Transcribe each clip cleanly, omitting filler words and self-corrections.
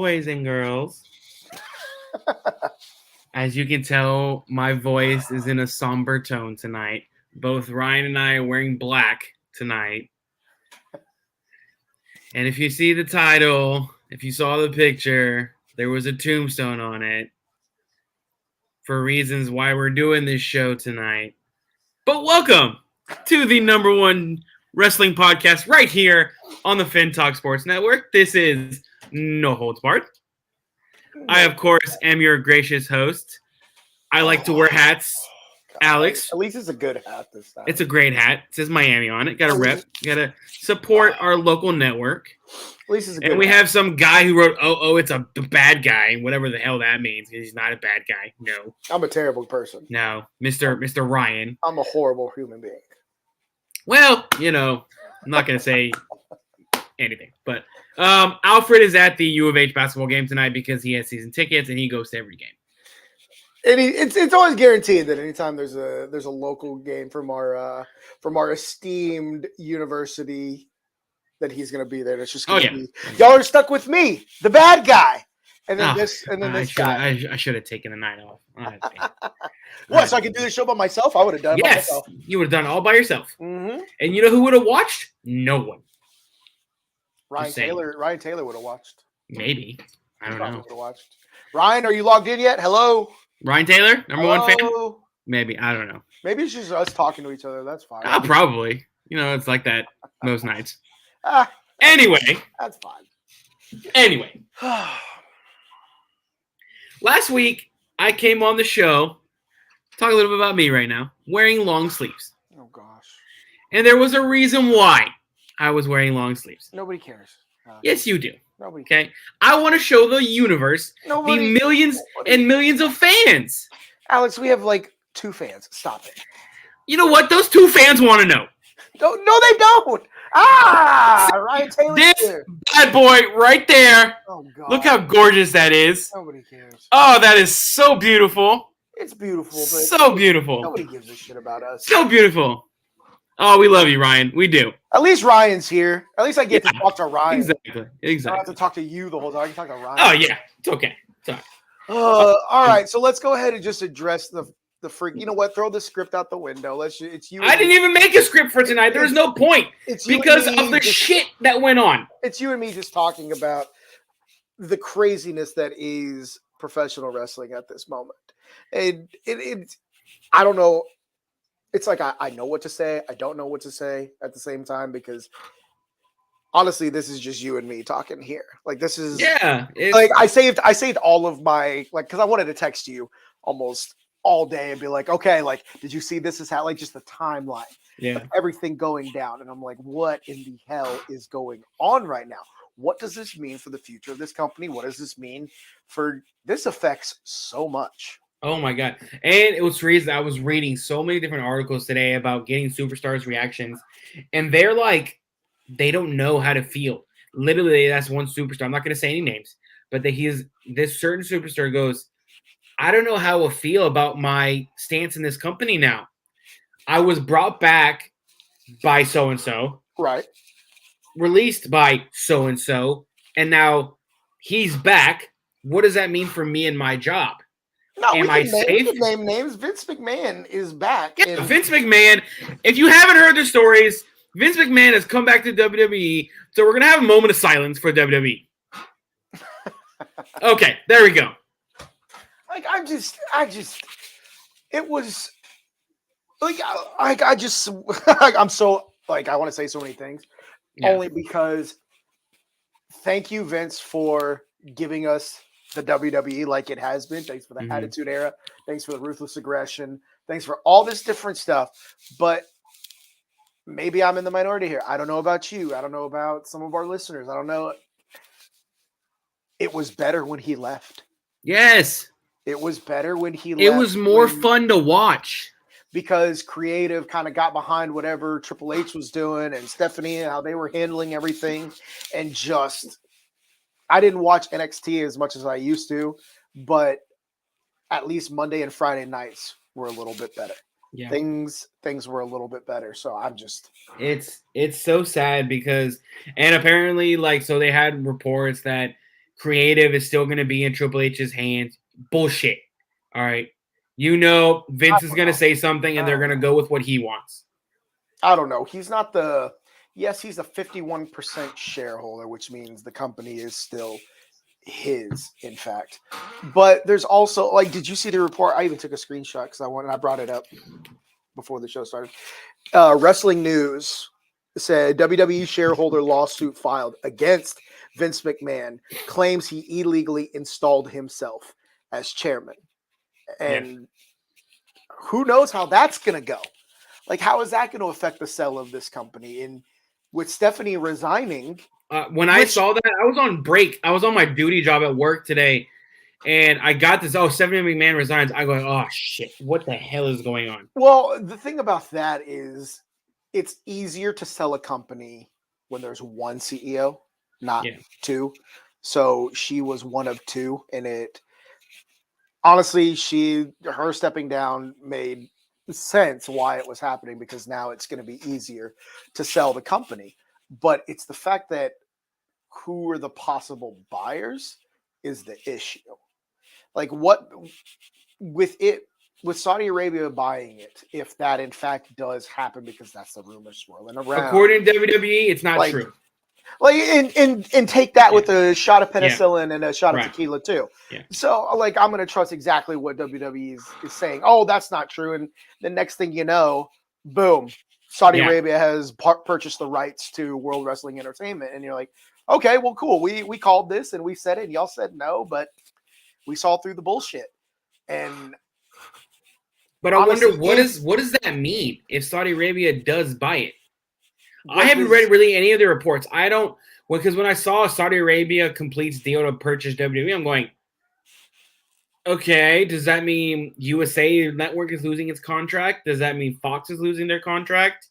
boys and girls. As you can tell, my voice is in a somber tone tonight. Both Ryan and I are wearing black tonight. And if you see the title, if you saw the picture, there was a tombstone on it for reasons why we're doing this show tonight. But welcome to the number one wrestling podcast right here on the Fin Talk Sports Network. This is No Holds Barred. I, of course, am your gracious host. I like to wear hats. Alex. At least it's a good hat this time. It's a great hat. It says Miami on it. Got to rep. Got to support our local network. At least it's a good And we hat. have some guy who wrote, it's a bad guy, whatever the hell that means. He's not a bad guy. No. I'm a terrible person. No. Mr. Ryan. I'm a horrible human being. Well, I'm not going to say anything. But Alfred is at the U of H basketball game tonight because he has season tickets and he goes to every game. And it's always guaranteed that anytime there's a local game from our esteemed university that he's going to be there. It's just going to be y'all are stuck with me, the bad guy, and then this guy. I should have taken the night off. What? So I could do the show by myself? I would have done it by myself. You would have done it all by yourself. Mm-hmm. And you know who would have watched? No one. Ryan Taylor would have watched. Maybe. I don't know. Would have watched. Ryan, are you logged in yet? Hello. Ryan Taylor, number one fan? Maybe. I don't know. Maybe it's just us talking to each other. That's fine. Probably. It's like that most nights. Anyway. Anyway. That's fine. Anyway. Last week, I came on the show, talk a little bit about me right now, wearing long sleeves. Oh, gosh. And there was a reason why I was wearing long sleeves. Nobody cares. Yes, you do. Nobody. Okay, I want to show the universe the millions and millions of fans. Alex, we have like 2 fans. Stop it. You know what? Those 2 fans want to know. No, they don't. Ryan Taylor. This bad boy right there. Oh God! Look how gorgeous that is. Nobody cares. Oh, that is so beautiful. It's beautiful, but so beautiful. Nobody gives a shit about us. So beautiful. Oh, we love you, Ryan. We do. At least Ryan's here. At least I get to talk to Ryan. Exactly. I don't have to talk to you the whole time. I can talk to Ryan. Oh, yeah. It's okay. It's all right. All right. So let's go ahead and just address the freak. You know what? Throw the script out the window. It's you. I didn't even make a script for tonight. There was no point. It's because of the shit that went on. It's you and me just talking about the craziness that is professional wrestling at this moment. And I don't know. It's like I know what to say. I don't know what to say at the same time because honestly, this is just you and me talking here. Like this is like I saved all of my because I wanted to text you almost all day and be like, okay, like did you see this is how just the timeline, of everything going down, and I'm like, what in the hell is going on right now? What does this mean for the future of this company? What does this mean for this? Affects so much. Oh my God. And it was reason I was reading so many different articles today about getting superstars' reactions. And they're like, they don't know how to feel. Literally, that's one superstar. I'm not going to say any names, but this certain superstar goes, I don't know how I feel about my stance in this company now. I was brought back by so-and-so. Right. Released by so-and-so. And now he's back. What does that mean for me and my job? No, we can name names. Vince McMahon is back. Yeah, Vince McMahon. If you haven't heard the stories, Vince McMahon has come back to WWE. So we're going to have a moment of silence for WWE. Okay, there we go. Like, it was, like, I just, I'm so, like, I want to say so many things. Yeah. Only because thank you, Vince, for giving us the WWE like it has been. Thanks for the Attitude Era. Thanks for the Ruthless Aggression. Thanks for all this different stuff. But maybe I'm in the minority here. I don't know about you. I don't know about some of our listeners. I don't know. It was better when he left. Yes. It was better when he left. It was more fun to watch. Because creative kind of got behind whatever Triple H was doing and Stephanie and how they were handling everything. And just... I didn't watch NXT as much as I used to, but at least Monday and Friday nights were a little bit better. Yeah. Things were a little bit better. So I'm just it's so sad because and apparently so they had reports that creative is still going to be in Triple H's hands. Bullshit. All right. Vince is going to say something and they're going to go with what he wants. I don't know. He's not yes, he's a 51% shareholder, which means the company is still his, in fact. But there's also, like, did you see the report? I even took a screenshot because I brought it up before the show started. Wrestling News said WWE shareholder lawsuit filed against Vince McMahon claims he illegally installed himself as chairman. And who knows how that's going to go? Like, how is that going to affect the sale of this company? And with Stephanie resigning. I saw that, I was on break. I was on my duty job at work today. And I got this, Stephanie McMahon resigns. I go, oh, shit. What the hell is going on? Well, the thing about that is it's easier to sell a company when there's one CEO, not two. So she was one of two. And honestly, her stepping down made sense why it was happening, because now it's going to be easier to sell the company. But it's the fact that who are the possible buyers is the issue. Like, what with Saudi Arabia buying it, if that in fact does happen, because that's the rumor swirling around. According to WWE, it's not true. Like, and take that with a shot of penicillin and a shot of tequila too. Yeah. So, like, I'm going to trust exactly what WWE is saying. Oh, that's not true. And the next thing you know, boom, Saudi Arabia has purchased the rights to World Wrestling Entertainment. And you're like, okay, well, cool. We called this and we said it and y'all said no, but we saw through the bullshit. But I wonder, what does that mean if Saudi Arabia does buy it? I haven't read really any of the reports. Because when I saw Saudi Arabia completes deal to purchase WWE, I'm going, okay, does that mean USA Network is losing its contract? Does that mean Fox is losing their contract?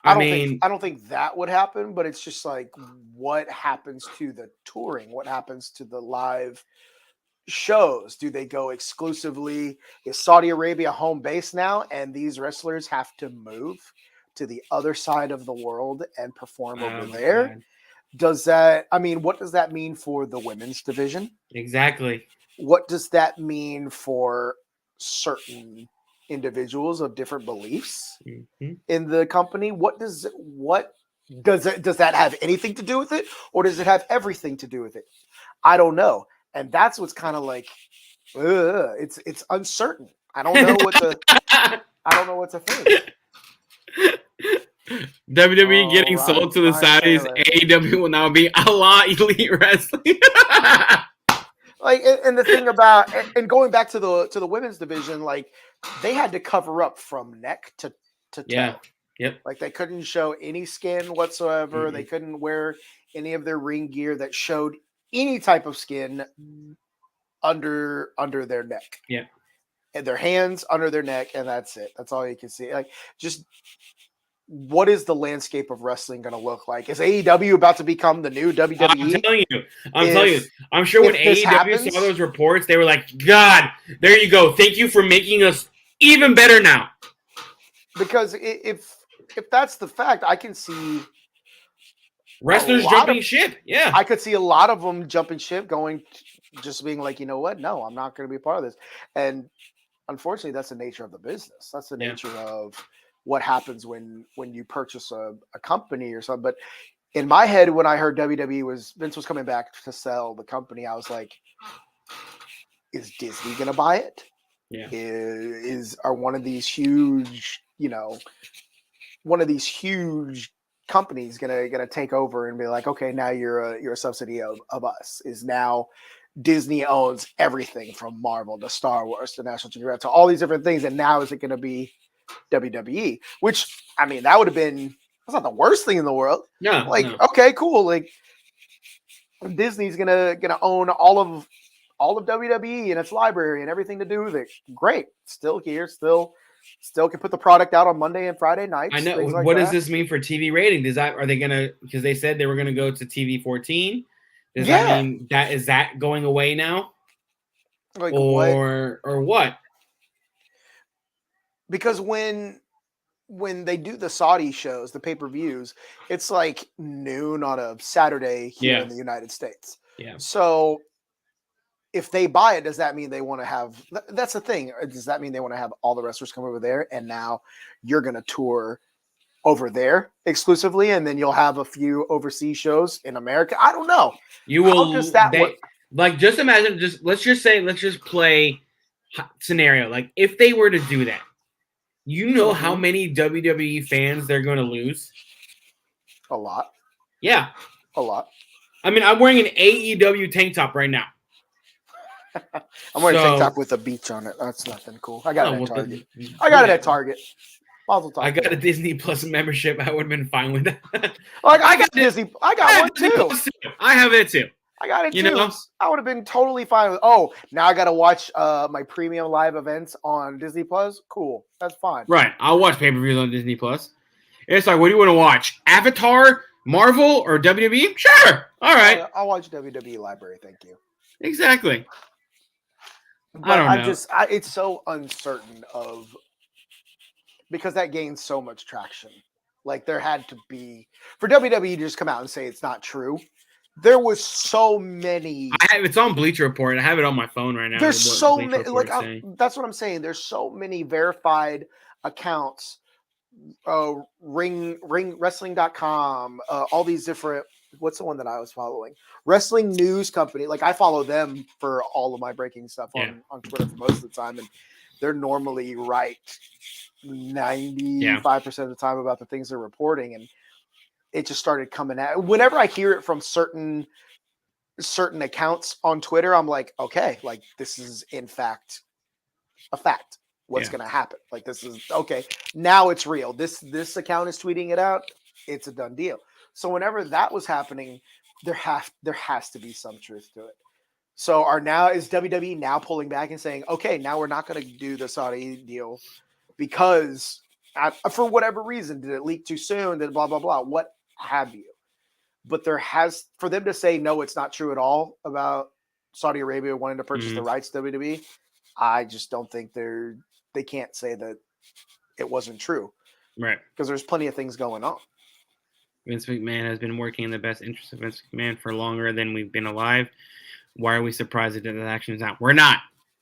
I don't think that would happen, but it's just like, what happens to the touring? What happens to the live shows? Do they go exclusively? Is Saudi Arabia home base now, and these wrestlers have to move to the other side of the world and perform over there? God. What does that mean for the women's division? Exactly. What does that mean for certain individuals of different beliefs in the company? Does that have anything to do with it, or does it have everything to do with it? I don't know. And that's what's kind of like, it's uncertain. I don't know what to think. WWE getting sold to the Saudis. AEW will now be Allah Elite Wrestling. Like, and the thing about, and going back to the women's division, like, they had to cover up from neck to toe. Yep. Like, they couldn't show any skin whatsoever. They couldn't wear any of their ring gear that showed any type of skin under their neck. Yeah. And their hands under their neck, and that's it. That's all you can see. Like, just, what is the landscape of wrestling going to look like? Is AEW about to become the new WWE? I'm telling you. I'm sure when AEW saw those reports, they were like, God, there you go. Thank you for making us even better now. Because if that's the fact, I can see wrestlers jumping ship. Yeah. I could see a lot of them jumping ship, just being like, you know what? No, I'm not going to be a part of this. And unfortunately, that's the nature of the business. That's the nature of what happens when you purchase a company or something. But in my head, when I heard Vince was coming back to sell the company, I was like, is Disney going to buy it? Yeah. Are one of these huge, companies gonna take over and be like, okay, now you're a subsidy of us. Is now Disney owns everything from Marvel to Star Wars to National Geographic to all these different things, and now is it going to be WWE? Which, that would have been, that's not the worst thing in the world. No, okay, cool. Like, Disney's gonna own all of WWE and its library and everything to do with it. Great, still here, still can put the product out on Monday and Friday nights. I know. What does this mean for TV rating? Are they gonna? Because they said they were gonna go to TV 14. Does that mean is that going away now? Like, or what? Because when they do the Saudi shows, the pay-per-views, it's like noon on a Saturday here in the United States. Yeah. So if they buy it, does that mean they want to have? That's the thing. Does that mean they want to have all the wrestlers come over there, and now you're going to tour over there exclusively, and then you'll have a few overseas shows in America? I don't know. You How will. does that work? Like, just imagine. Let's just play scenario. Like, if they were to do that, you know how many WWE fans they're going to lose? A lot. Yeah, a lot. I mean, I'm wearing an AEW tank top right now. I'm wearing a tank top with a beach on it. That's nothing cool. I got it at Target. I got a Disney Plus membership. I would have been fine with that. Like, I got Disney. I got one too. I have it too. I got it too. I would have been totally fine with. Oh, now I got to watch my premium live events on Disney Plus. Cool, that's fine. Right, I'll watch pay-per-views on Disney Plus. It's like, what do you want to watch? Avatar, Marvel, or WWE? Sure. All right. I'll watch WWE Library. Thank you. Exactly. But I don't know. It's so uncertain because that gains so much traction. Like, there had to be for WWE to just come out and say it's not true. There was so many. It's on Bleacher Report. I have it on my phone right now. There's so many. Like, that's what I'm saying. There's so many verified accounts. Wrestling.com. All these different. What's the one that I was following? Wrestling News Company. Like, I follow them for all of my breaking stuff on Twitter for most of the time, and they're normally right 95% of the time about the things they're reporting, and it just started coming out. Whenever I hear it from certain accounts on Twitter, I'm like, okay, like, this is in fact a fact. What's going to happen? Like, this is okay. Now it's real. This account is tweeting it out. It's a done deal. So whenever that was happening, there has to be some truth to it. So is WWE now pulling back and saying, okay, now we're not going to do the Saudi deal because for whatever reason, did it leak too soon? Did blah, blah, blah, what have you? But for them to say, no, it's not true at all about Saudi Arabia wanting to purchase the rights to WWE, I just don't think they can't say that it wasn't true. Right. Because there's plenty of things going on. Vince McMahon has been working in the best interest of Vince McMahon for longer than we've been alive. Why are we surprised that the action is out? We're not.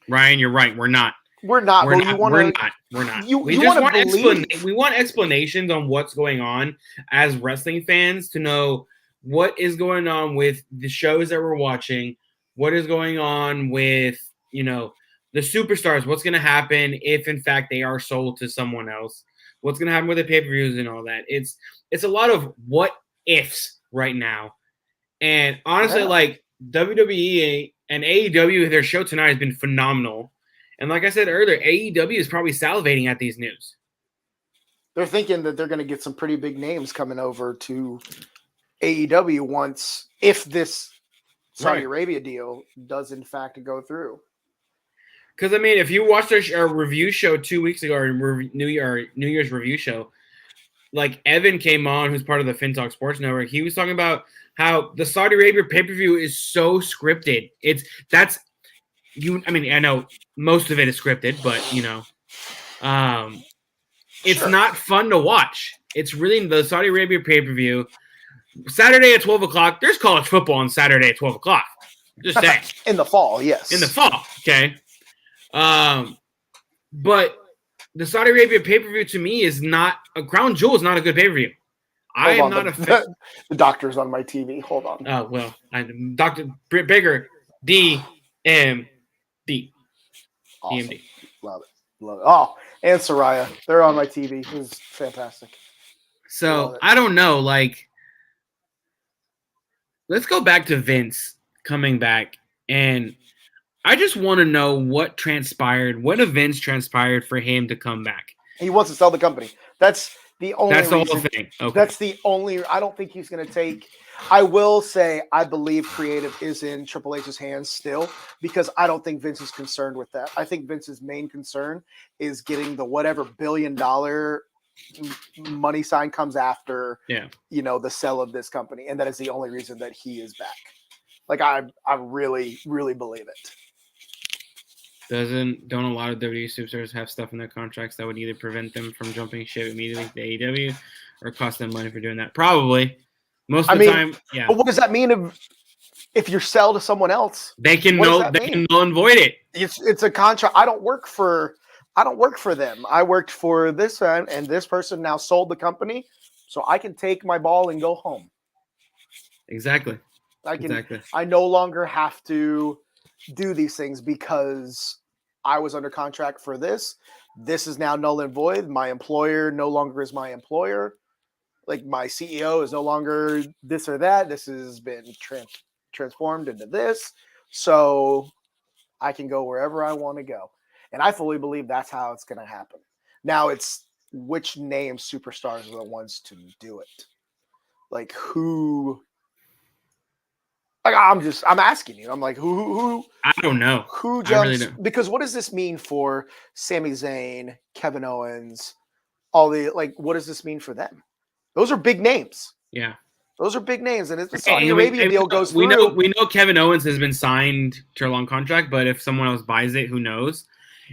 Ryan, you're right. We're not. We're not. We're not. We want explanations on what's going on as wrestling fans to know what is going on with the shows that we're watching, what is going on with, the superstars, what's going to happen if, in fact, they are sold to someone else, what's going to happen with the pay-per-views and all that. It's a lot of what ifs right now. And honestly, like, WWE and AEW, their show tonight has been phenomenal. And like I said earlier, AEW is probably salivating at these news. They're thinking that they're going to get some pretty big names coming over to AEW if this Saudi Arabia deal does in fact go through. Because, I mean, if you watched our review show 2 weeks ago, our New Year's review show, like, Evan came on, who's part of the FinTalk Sports Network. He was talking about how the Saudi Arabia pay-per-view is so scripted. I know most of it is scripted, but, it's not fun to watch. It's really the Saudi Arabia pay-per-view. Saturday at 12 o'clock, there's college football on Saturday at 12 o'clock. Just saying. In the fall, yes. In the fall, okay. But the Saudi Arabia pay-per-view to me is not a crown jewel. Is not a good pay-per-view. I am not a fan. The doctor's on my TV. Hold on. Oh well, Dr. Britt Baker, DMD. Awesome. DMD. Love it. Oh, and Soraya, they're on my TV. It's fantastic. So I don't know. Like, let's go back to Vince coming back, and I just want to know what transpired. What events transpired for him to come back? He wants to sell the company. That's the only. That's the whole thing. Okay. That's the only. I don't think he's going to take. I will say I believe creative is in Triple H's hands still because I don't think Vince is concerned with that. I think Vince's main concern is getting the whatever $1 billion money sign comes after. The sale of this company, and that is the only reason that he is back. Like, I really, really believe it. Don't a lot of WWE superstars have stuff in their contracts that would either prevent them from jumping ship immediately to AEW or cost them money for doing that? Probably. Most of the time, yeah. But what does that mean if you sell to someone else, They can what does null that they mean? can null and void it. It's a contract. I don't work for them. I worked for this one, and this person now sold the company, so I can take my ball and go home. Exactly. I no longer have to do these things because I was under contract for this. This is now null and void. My employer no longer is my employer. Like my CEO is no longer this or that. This has been transformed into this. So I can go wherever I want to go. And I fully believe that's how it's going to happen. Now it's which name superstars are the ones to do it. Like who? Like I'm asking you. I'm like who? I don't know. Who jumps? I really don't. Because what does this mean for Sami Zayn, Kevin Owens, all the like? What does this mean for them? Those are big names. Yeah. Those are big names, and if the Saudi Arabia deal goes we through, we know Kevin Owens has been signed to a long contract, but if someone else buys it, who knows?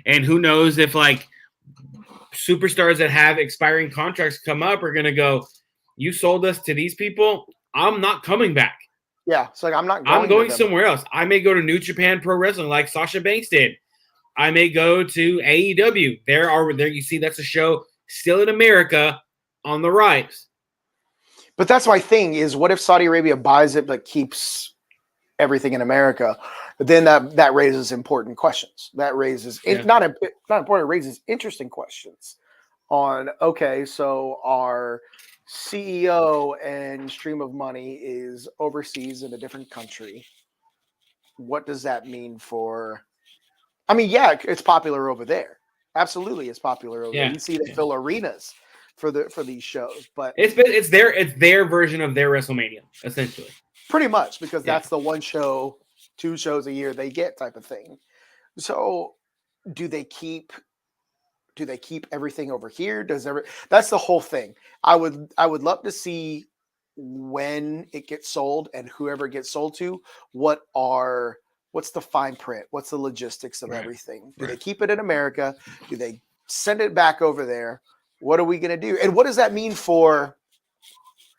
And who knows if like superstars that have expiring contracts come up are gonna go, you sold us to these people, I'm not coming back. Yeah, it's like I'm not. I'm going somewhere else. I may go to New Japan Pro Wrestling like Sasha Banks did. I may go to AEW. There you see that's a show still in America on the rise. But that's my thing is what if Saudi Arabia buys it but keeps everything in America? Then that raises important questions. That raises not important, it raises interesting questions on okay, so our CEO and stream of money is overseas in a different country. What does that mean for I mean, yeah, it's popular over there. Absolutely, it's popular over there. You see they fill arenas for these shows, but it's their version of their WrestleMania, essentially. Pretty much, because that's the one show, 2 shows a year they get type of thing. So, do they keep everything over here? That's the whole thing. I would love to see when it gets sold and whoever it gets sold to, what's the fine print? What's the logistics of everything? Do they keep it in America? Do they send it back over there? What are we going to do? And what does that mean for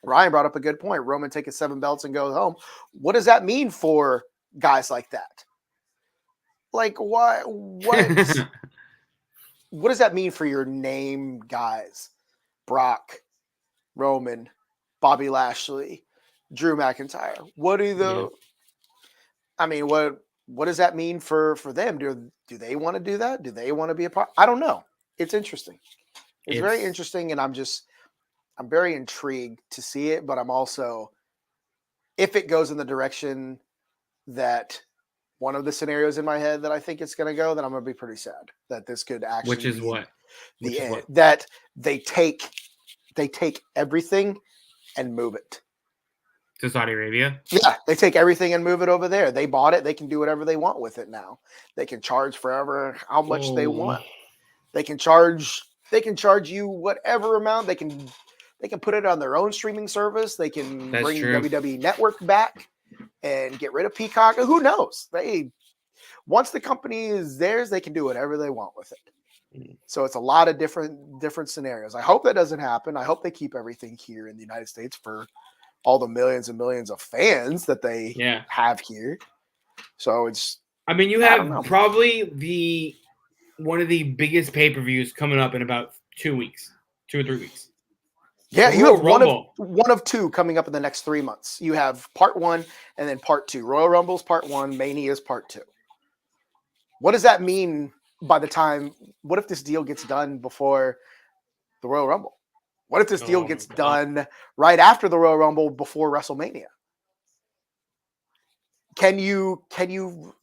Ryan brought up a good point. Roman taking 7 belts and goes home. What does that mean for guys like that? Like what what does that mean for your name guys? Brock, Roman, Bobby Lashley, Drew McIntyre. I mean, what does that mean for them? Do they want to do that? Do they want to be a part? I don't know. It's interesting. It's very interesting, and I'm very intrigued to see it, but I'm also, if it goes in the direction that one of the scenarios in my head that I think it's going to go, then I'm going to be pretty sad that this could actually Which is what? The end. That they take everything and move it. To Saudi Arabia? Yeah, they take everything and move it over there. They bought it. They can do whatever they want with it now. They can charge forever how much they want. They can charge you whatever amount. They can put it on their own streaming service. They can bring WWE Network back and get rid of Peacock. Who knows? Once the company is theirs, they can do whatever they want with it. So it's a lot of different scenarios. I hope that doesn't happen. I hope they keep everything here in the United States for all the millions and millions of fans that they have here. So you have probably one of the biggest pay-per-views coming up in about 2 weeks, 2 or 3 weeks. Yeah, you have one of 2 coming up in the next 3 months. You have part 1 and then part 2. Royal Rumble's part 1, Mania's part 2. What does that mean by the time? What if this deal gets done before the Royal Rumble? What if this deal gets done right after the Royal Rumble before WrestleMania? Can you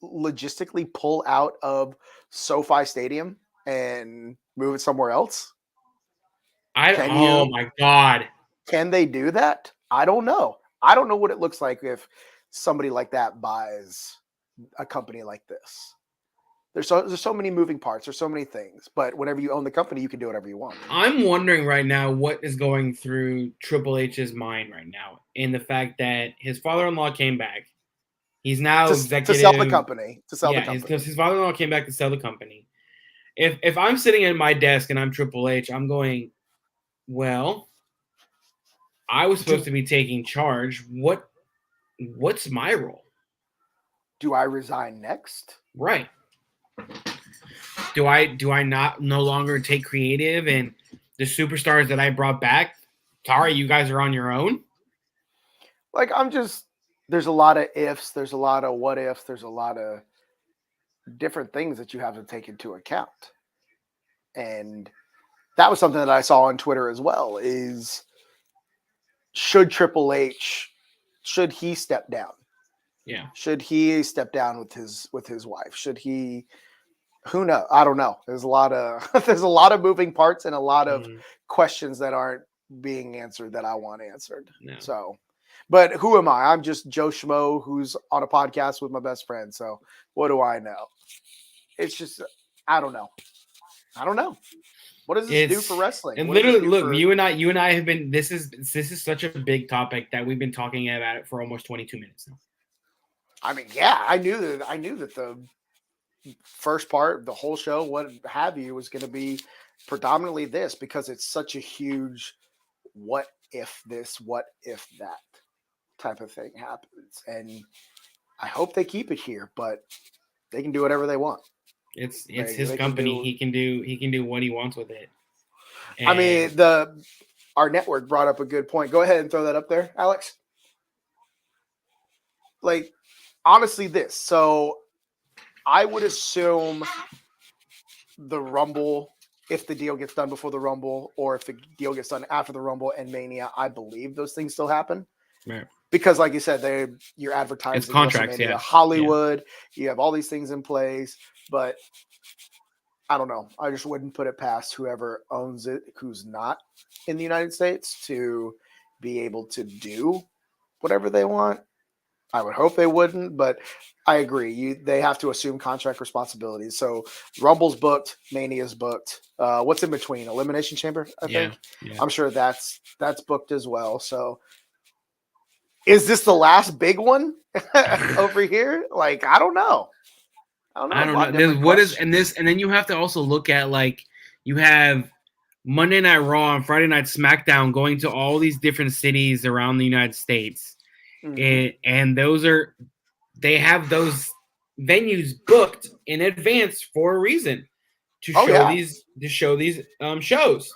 logistically pull out of SoFi Stadium and move it somewhere else? Oh my God. Can they do that? I don't know. I don't know what it looks like if somebody like that buys a company like this. There's so many moving parts. There's so many things. But whenever you own the company, you can do whatever you want. I'm wondering right now what is going through Triple H's mind right now in the fact that his father-in-law came back. He's now executive. To sell the company. His father-in-law came back to sell the company. If I'm sitting at my desk and I'm Triple H, I'm going, well, I was supposed to be taking charge. What's my role? Do I resign next? Right. Do I not no longer take creative and the superstars that I brought back? Sorry, you guys are on your own. Like, there's a lot of ifs, there's a lot of what ifs, there's a lot of different things that you have to take into account. And that was something that I saw on Twitter as well, is should Triple H, should he step down? Yeah. Should he step down with his wife? Should he, who knows? I don't know. There's a lot of moving parts and a lot of questions that aren't being answered that I want answered. No. So, but who am I? I'm just Joe Schmo who's on a podcast with my best friend. So what do I know? It's just, I don't know. What does this do for wrestling? And literally, look, you and I have been. This is such a big topic that we've been talking about it for almost 22 minutes now. I mean, yeah, I knew that the first part, the whole show, what have you, was going to be predominantly this, because it's such a huge what if this, what if that type of thing happens. And I hope they keep it here, but they can do whatever they want. It's his company. He can do what he wants with it. And I mean, our network brought up a good point. Go ahead and throw that up there, Alex. Like, honestly, so I would assume the Rumble, if the deal gets done before the Rumble, or if the deal gets done after the Rumble and Mania, I believe those things still happen. Right. Because, like you said, you're advertising it's contracts, yeah. Hollywood. Yeah. You have all these things in place, but I don't know. I just wouldn't put it past whoever owns it, who's not in the United States, to be able to do whatever they want. I would hope they wouldn't, but I agree. They have to assume contract responsibilities. So Rumble's booked, Mania's booked. What's in between? Elimination Chamber, I think. Yeah. I'm sure that's booked as well. So is this the last big one over here? Like, I don't know. I don't know. And then you have to also look at, like, you have Monday Night Raw and Friday Night SmackDown going to all these different cities around the United States. Mm-hmm. And they have those venues booked in advance for a reason, to show these shows.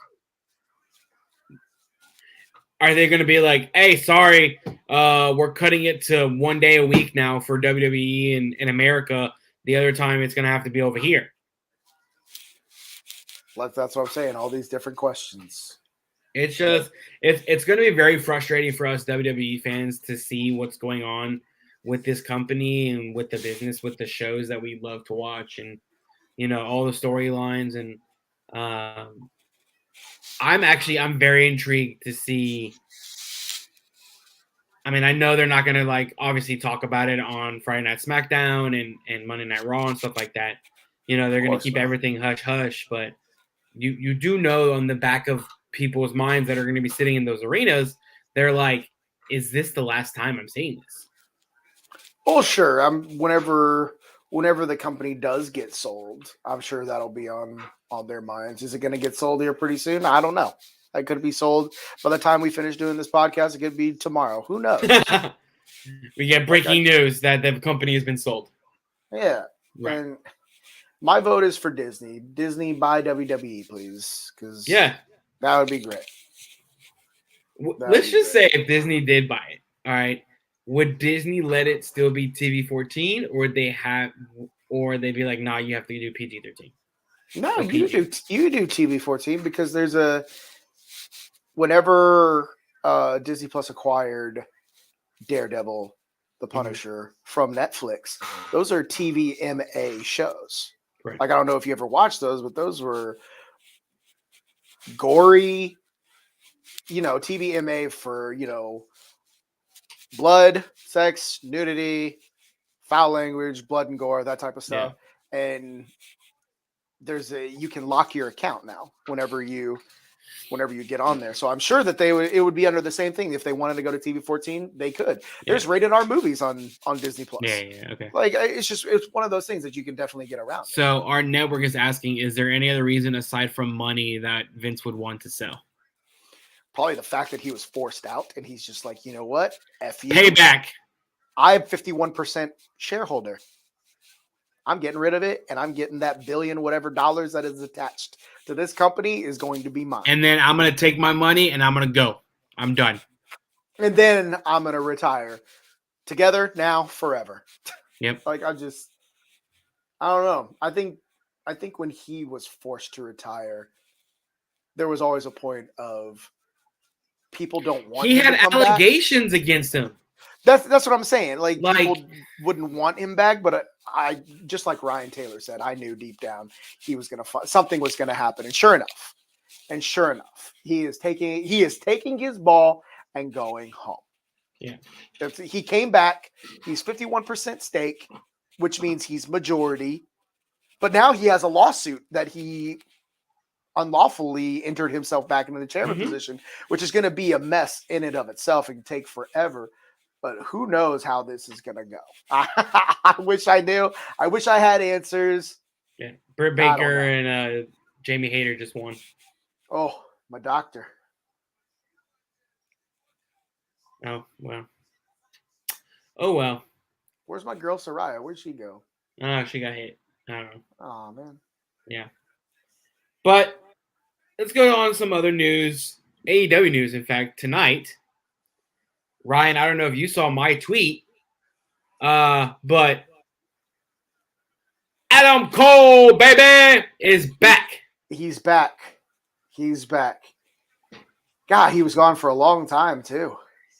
Are they going to be like, hey, sorry, we're cutting it to 1 day a week now for WWE in America. The other time it's going to have to be over here. That's what I'm saying. All these different questions. It's just, it's going to be very frustrating for us WWE fans to see what's going on with this company and with the business, with the shows that we love to watch, and, you know, all the storylines. And I'm very intrigued to see. I mean, I know they're not going to, like, obviously talk about it on Friday Night SmackDown and Monday Night Raw and stuff like that. You know, they're going to keep everything hush-hush, but you do know on the back of people's minds that are going to be sitting in those arenas, they're like, is this the last time I'm seeing this? Well, sure. Whenever the company does get sold, I'm sure that'll be on their minds. Is it going to get sold here pretty soon? I don't know. It could be sold by the time we finish doing this podcast. It could be tomorrow. Who knows? We get breaking news that the company has been sold. Yeah. Right. And my vote is for Disney. Disney, buy WWE, please. Because that would be great. Let's just say if Disney did buy it, all right, would Disney let it still be TV-14, or would they be like, nah, you have to do PG-13? No, you do TV-14, because there's whenever Disney Plus acquired Daredevil, The Punisher from Netflix, those are TVMA shows. Right. Like, I don't know if you ever watched those, but those were gory, TVMA for, blood, sex, nudity, foul language, blood and gore, that type of stuff. Yeah. And you can lock your account now whenever you get on there. So I'm sure that it would be under the same thing. If they wanted to go to TV-14, they could. Yeah. There's rated R movies on Disney Plus. Yeah, okay. Like, it's one of those things that you can definitely get around. So our network is asking, is there any other reason aside from money that Vince would want to sell? Probably the fact that he was forced out and he's just like, you know what? F you. Payback. I'm 51% shareholder. I'm getting rid of it, and I'm getting that billion whatever dollars that is attached to this company is going to be mine. And then I'm going to take my money and I'm going to go. I'm done. And then I'm going to retire. Together, now, forever. Yep. Like, I don't know. I think when he was forced to retire, there was always a point of people don't want He him had to come allegations against him. back. That's what I'm saying. Like people wouldn't want him back, but I just like Ryan Taylor said, I knew deep down he was going to something was going to happen, and sure enough, he is taking his ball and going home. Yeah. He came back. He's 51% stake, which means he's majority. But now he has a lawsuit that he unlawfully entered himself back into the chairman position, which is going to be a mess in and of itself. It can take forever. But who knows how this is going to go. I wish I knew. I wish I had answers. Yeah. Britt Baker and Jamie Hayter just won. Oh, my doctor. Oh, well. Oh, well. Where's my girl, Soraya? Where'd she go? Oh, she got hit. I don't know. Oh, man. Yeah. But let's go on some other news. AEW news, in fact, tonight. Ryan, I don't know if you saw my tweet, but Adam Cole, baby, is back. He's back. God, he was gone for a long time, too.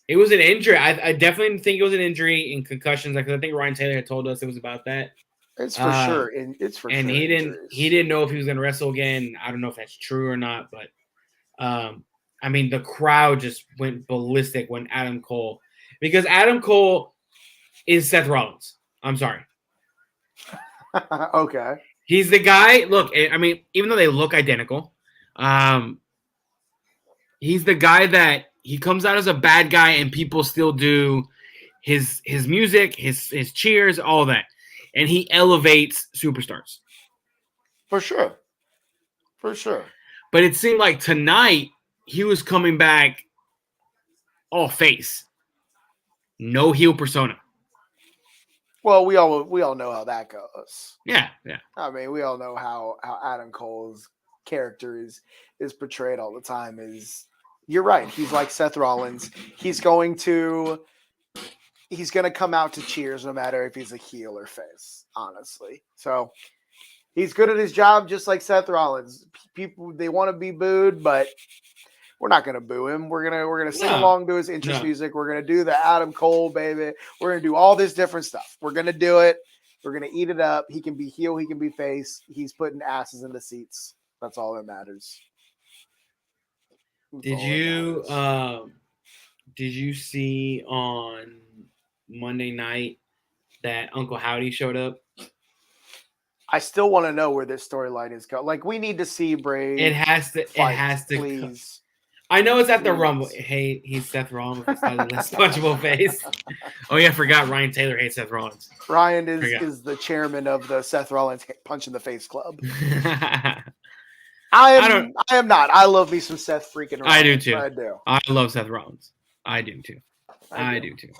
It was an injury. I definitely think it was an injury in concussions. Because I think Ryan Taylor had told us it was about that. It's for sure. It's for and sure. And he didn't know if he was going to wrestle again. I don't know if that's true or not, but I mean, the crowd just went ballistic when Adam Cole, because Adam Cole is Seth Rollins. I'm sorry. Okay. He's the guy. Look, I mean, even though they look identical, he's the guy that he comes out as a bad guy and people still do his music, his cheers, all that. And he elevates superstars. For sure. But it seemed like tonight he was coming back all face. No heel persona. Well, we all know how that goes. Yeah. I mean, we all know how Adam Cole's character is portrayed all the time. You're right. He's like Seth Rollins. He's going to come out to cheers no matter if he's a heel or face, honestly. So he's good at his job, just like Seth Rollins. People, they want to be booed, but we're not going to boo him. We're gonna sing along to his entrance music. We're gonna do the Adam Cole, baby. We're gonna do all this different stuff. We're gonna do it. We're gonna eat it up. He can be heel. He can be face. He's putting asses in the seats. That's all that matters. Did you see on Monday night that Uncle Howdy showed up? I still want to know where this storyline is going. Like, we need to see Bray. It has to. Please. I know it's at the Rumble. Hey, he's Seth Rollins with a less punchable face. Oh yeah, I forgot Ryan Taylor hates Seth Rollins. Ryan is the chairman of the Seth Rollins Punch in the Face Club. I am not. I love me some Seth freaking Rollins. I do too. I do. I love Seth Rollins. I do too. I do too.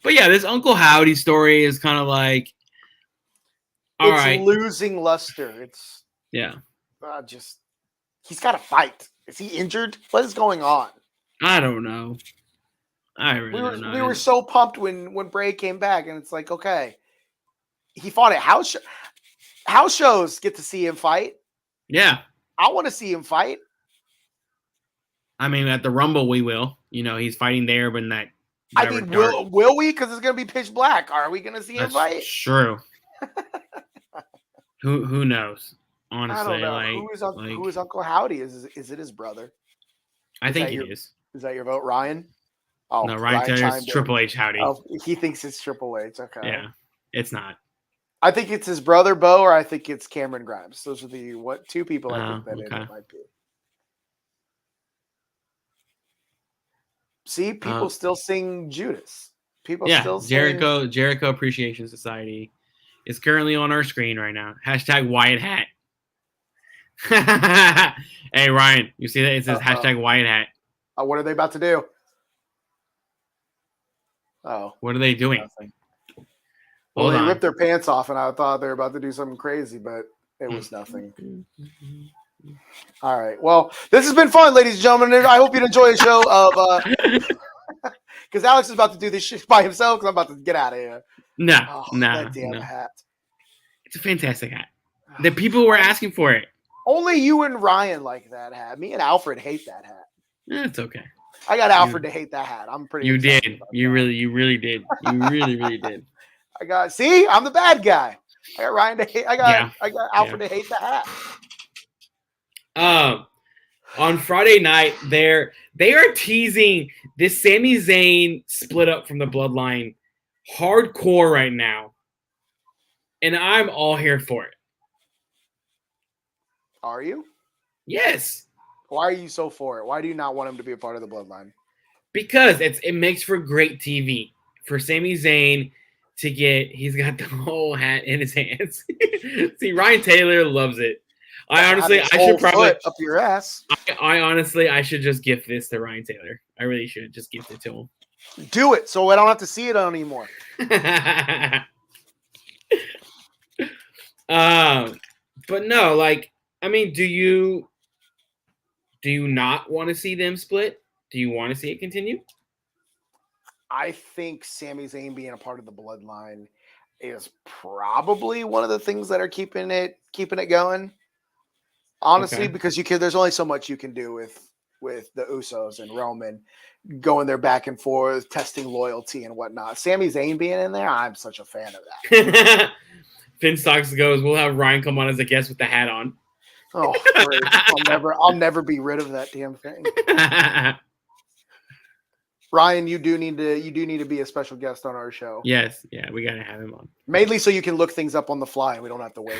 But yeah, this Uncle Howdy story is kind of like, it's losing luster. It's he's got to fight. Is he injured? What is going on? I don't know. I really don't know. We were so pumped when Bray came back, and it's like, okay, he fought at house shows. Get to see him fight. Yeah, I want to see him fight. I mean, at the Rumble, we will. You know, he's fighting there, but in that. I mean, will we? Because it's going to be pitch black. Are we going to see him fight? True. Who knows? Honestly, I don't know. Who is Uncle Howdy? Is it his brother? I think it is. Is that your vote, Ryan? Oh, no, Ryan Taylor is Triple H Howdy. Oh, he thinks it's Triple H. Okay. Yeah, it's not. I think it's his brother, Bo, or I think it's Cameron Grimes. Those are the two people I think that it might be. See, people still sing Judas. People still sing Jericho Appreciation Society is currently on our screen right now. # Wyatt Hat. Hey, Ryan, you see that? It says # Wyatt Hat. What are they about to do? Oh, What are they doing? nothing. Well, Hold they on. ripped their pants off, and I thought they were about to do something crazy, but it was nothing. All right. Well, this has been fun, ladies and gentlemen. I hope you enjoy the show of because Alex is about to do this shit by himself because I'm about to get out of here. No, That damn no. hat. It's a fantastic hat. The people were asking for it. Only you and Ryan like that hat. Me and Alfred hate that hat. It's okay. I got Alfred to hate that hat. I'm pretty. You excited did. about You that. really did. You really did. See, I'm the bad guy. I got Ryan to hate. I got Alfred to hate the hat. On Friday night, they are teasing this Sami Zayn split up from the Bloodline hardcore right now, and I'm all here for it. Are you? Yes. Why are you so for it? Why do you not want him to be a part of the Bloodline? Because it makes for great TV for Sami Zayn to he's got the whole hat in his hands. See, Ryan Taylor loves it. I should probably up your ass. I should just gift this to Ryan Taylor. I really should just gift it to him. Do it so I don't have to see it anymore. But no, like, I mean, do you not want to see them split? Do you want to see it continue? I think Sami Zayn being a part of the Bloodline is probably one of the things that are keeping it going. Honestly, because there's only so much you can do with the Usos and Roman going there back and forth, testing loyalty and whatnot. Sami Zayn being in there, I'm such a fan of that. Finn Stocks goes, we'll have Ryan come on as a guest with the hat on. Oh, great. I'll never be rid of that damn thing. Ryan, you do need to be a special guest on our show. Yes, yeah, we gotta have him on. Mainly so you can look things up on the fly and we don't have to wait.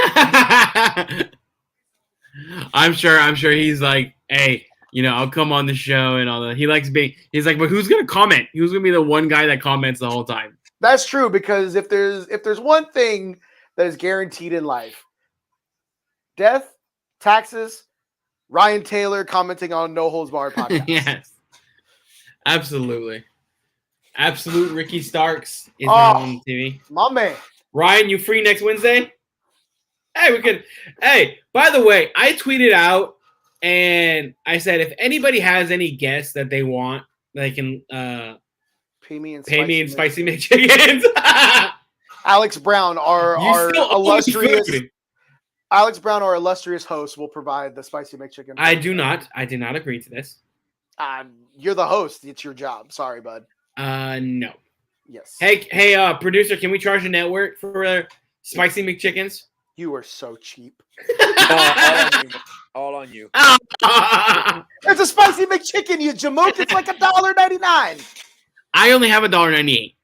I'm sure he's like, hey, I'll come on the show and all that. He's like, but who's gonna comment? Who's gonna be the one guy that comments the whole time? That's true, because if there's one thing that is guaranteed in life, death, taxes, Ryan Taylor commenting on No Holds Barred podcast. Yes. Absolutely. Absolute Ricky Starks is on TV. My man. Ryan, you free next Wednesday? Hey, by the way, I tweeted out and I said if anybody has any guests that they want, they can pay me in spicy McChickens. Alex Brown, our illustrious Alex Brown, our illustrious host, will provide the spicy McChicken. I did not agree to this. You're the host. It's your job. Sorry, bud. No. Yes. Hey, producer, can we charge a network for spicy McChickens? You are so cheap. All on you. It's a spicy McChicken, you jamook. It's like $1.99. I only have $1.98.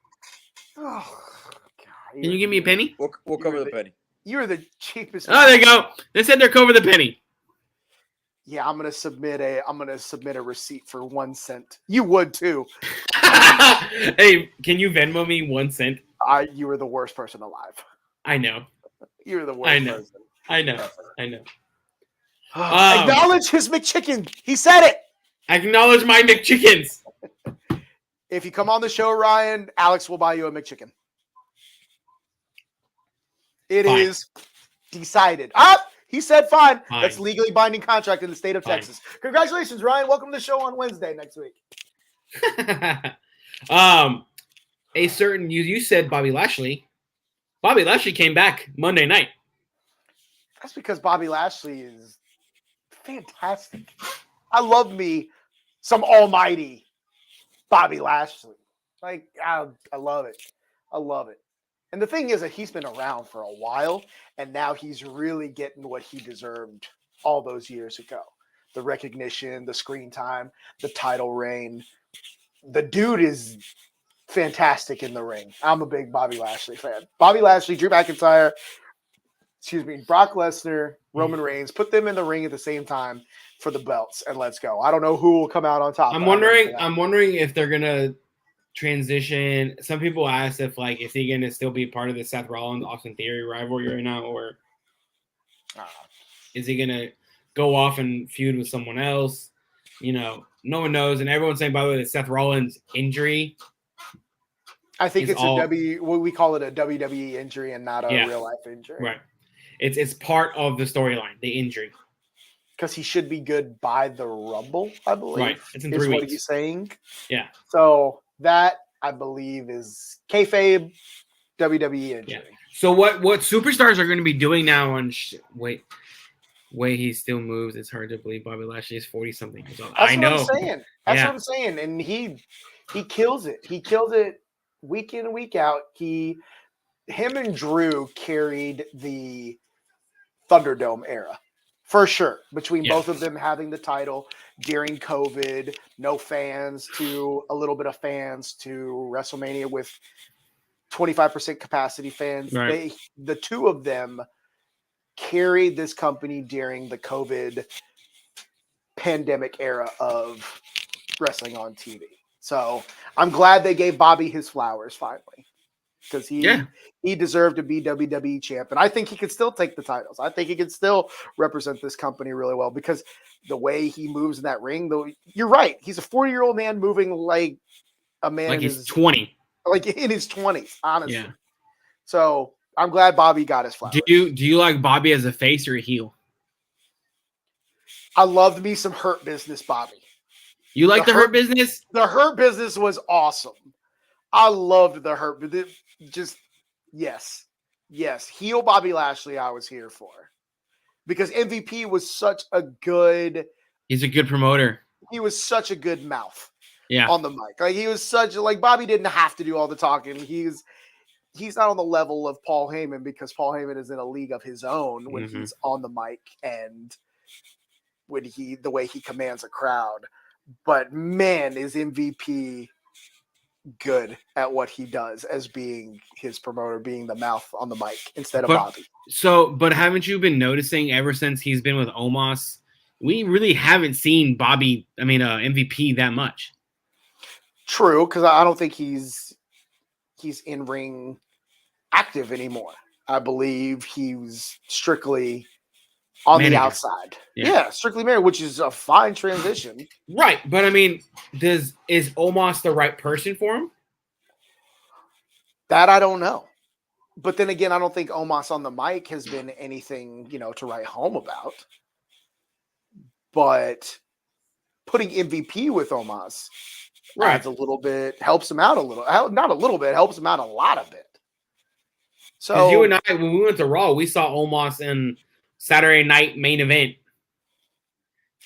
Oh, God. Can you give me a penny? We'll cover the penny. You're the cheapest. Oh, there you go. They said they're cover the penny. Yeah, I'm gonna submit a receipt for 1 cent. You would too. Hey, can you Venmo me 1 cent? You were the worst person alive. I know. You were the worst person. I know. Acknowledge his McChicken. He said it. Acknowledge my McChickens. If you come on the show, Ryan, Alex will buy you a McChicken. It is decided. He said fine. That's legally binding contract in the state of Texas. Congratulations, Ryan. Welcome to the show on Wednesday next week. A certain you said Bobby Lashley. Bobby Lashley came back Monday night. That's because Bobby Lashley is fantastic. I love me some almighty Bobby Lashley. Like, I love it. I love it. And the thing is that he's been around for a while, and now he's really getting what he deserved all those years ago. The recognition, the screen time, the title reign. The dude is fantastic in the ring. I'm a big Bobby Lashley fan. Bobby Lashley, Drew McIntyre, Brock Lesnar, Roman Reigns, put them in the ring at the same time for the belts, and let's go. I don't know who will come out on top. I'm wondering if they're gonna transition. Some people asked if is he gonna still be part of the Seth Rollins Austin Theory rivalry right now, or is he gonna go off and feud with someone else? No one knows, and everyone's saying, by the way, that Seth Rollins' injury I think is it's all what we call it a WWE injury and not a Yeah. real life injury. right. It's part of the storyline, the injury. Because he should be good by the Rumble, I believe. Right. It's in is 3 what weeks. he's saying. Yeah. So that I believe is kayfabe WWE injury. Yeah. So what superstars are going to be doing now on way he still moves? It's hard to believe Bobby Lashley is 40 something years old. That's I what know. I'm saying. That's what I'm saying. And he kills it. He kills it week in and week out. Him and Drew carried the Thunderdome era. For sure. Between both of them having the title during COVID, no fans to a little bit of fans to WrestleMania with 25% capacity fans. Right. The two of them carried this company during the COVID pandemic era of wrestling on TV. So I'm glad they gave Bobby his flowers finally, because he deserved to be WWE champ. And I think he could still take the titles. I think he could still represent this company really well, because the way he moves in that ring, though, you're right. He's a 40-year-old man moving like a man like he's 20. Like in his 20s, honestly. Yeah. So I'm glad Bobby got his flowers. Do you like Bobby as a face or a heel? I loved me some Hurt Business Bobby. You like the Hurt Business? The Hurt Business was awesome. I loved the Hurt Business. Just, yes. Heel Bobby Lashley I was here for. Because MVP was such a good... He's a good promoter. He was such a good mouth. Yeah. On the mic. Like, he was such... Like, Bobby didn't have to do all the talking. He's not on the level of Paul Heyman, because Paul Heyman is in a league of his own when he's on the mic and when the way he commands a crowd. But man, is MVP good at what he does as being his promoter, being the mouth on the mic instead of Bobby. But haven't you been noticing ever since he's been with Omos, we really haven't seen MVP that much. True, because I don't think he's in ring active anymore. I believe he was strictly on the outside. Yeah, strictly married, which is a fine transition. Right, but I mean, is Omos the right person for him? That I don't know. But then again, I don't think Omos on the mic has been anything, to write home about. But putting MVP with Omos adds a little bit, helps him out a little. Not a little bit, helps him out a lot of it. So you and I, when we went to Raw, we saw Omos in Saturday Night Main Event.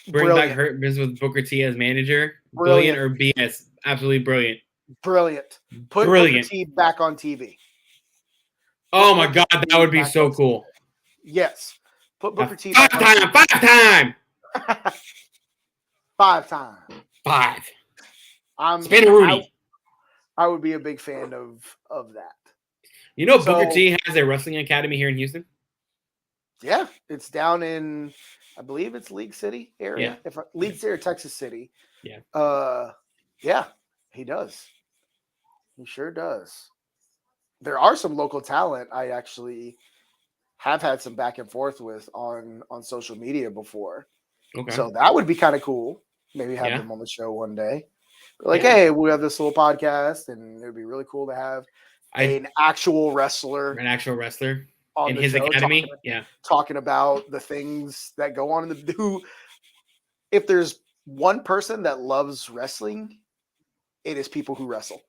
Bring back Hurt Business with Booker T as manager. Brilliant or BS? Absolutely brilliant. Brilliant. Put Booker T back on TV. Oh my God, that would be so cool. Yes. Put Booker T back on TV. 5 time. 5 times. 5. Spinaroonie. I would be a big fan of that. Booker T has a wrestling academy here in Houston? Yeah, it's down in, I believe it's League City area. Yeah. League City or Texas City. Yeah. Yeah, he does. He sure does. There are some local talent I actually have had some back and forth with on social media before. Okay. So that would be kind of cool. Maybe have them on the show one day. Like, hey, we have this little podcast, and it would be really cool to have an actual wrestler. An actual wrestler on in the his show, academy. Talking about the things that go on in if there's one person that loves wrestling, it is people who wrestle.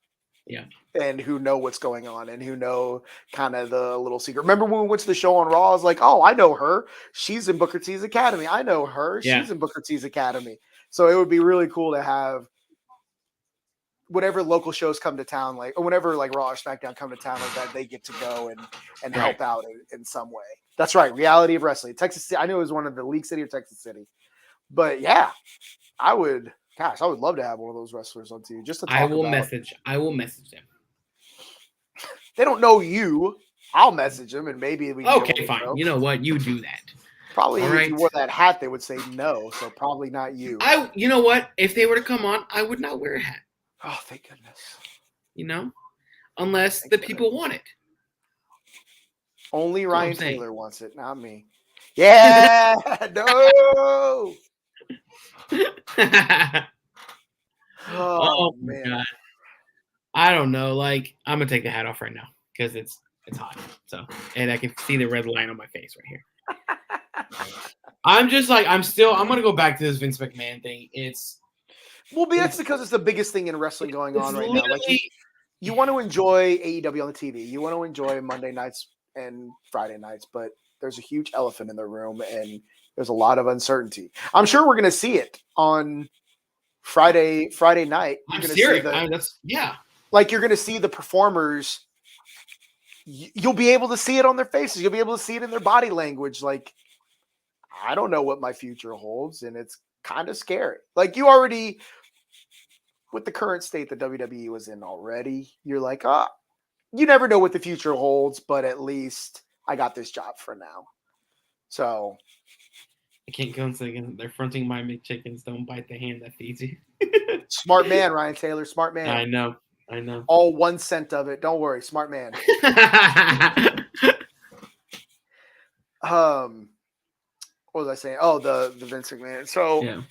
Yeah. And who know what's going on and who know kind of the little secret. Remember when we went to the show on Raw? I was like, oh, I know her. She's in Booker T's Academy. I know her. She's in Booker T's Academy. So it would be really cool to have whatever local shows come to town, or whenever Raw or SmackDown come to town like that, they get to go and help out in some way. That's right. Reality of wrestling. Texas City. I knew it was one of the League City or Texas City. But yeah, I would love to have one of those wrestlers on TV just to talk I will message them. They don't know you. I'll message them and maybe we can okay, fine. You know what? You do that. Probably if you wore that hat, they would say no. So probably not you. You know what? If they were to come on, I would not wear a hat. Oh, thank goodness. Unless the people want it. Only Ryan Taylor wants it, not me. Yeah, no. Oh man. God. I don't know. Like, I'm gonna take the hat off right now because it's hot. So, and I can see the red line on my face right here. I'm just like, I'm gonna go back to this Vince McMahon thing. That's because it's the biggest thing in wrestling going it's on right now. Like literally you want to enjoy AEW on the TV. You want to enjoy Monday nights and Friday nights, but there's a huge elephant in the room and there's a lot of uncertainty. I'm sure we're going to see it on Friday night. You're I'm going to see serious. you're going to see the performers. You'll be able to see it on their faces. You'll be able to see it in their body language. Like, I don't know what my future holds, and it's kind of scary. Like you already, with the current state that WWE was in already, you're like, you never know what the future holds, but at least I got this job for now. So I can't go again. They're fronting my McChickens. Don't bite the hand that feeds you. smart man, Ryan Taylor, smart man. I know. All 1 cent of it. Don't worry, smart man. What was I saying? Oh, the Vince McMahon. So yeah.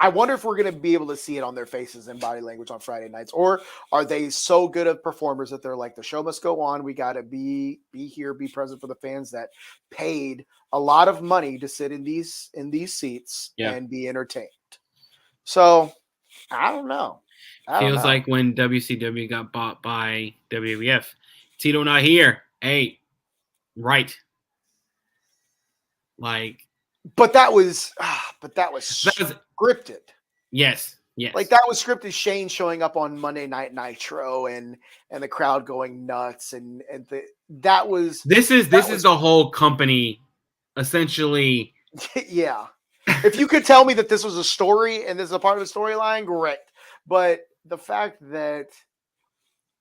I wonder if we're going to be able to see it on their faces and body language on Friday nights, or are they so good of performers that they're like, the show must go on. We got to be here, be present for the fans that paid a lot of money to sit in these seats and be entertained. So I don't know. Feels like when WCW got bought by WWF. Tito not here. Hey, right. Like, but that was scripted. Yes. Like that was scripted. Shane showing up on Monday Night Nitro and the crowd going nuts and that was this is the whole company essentially. Yeah. If you could tell me that this was a story and this is a part of the storyline, great. But the fact that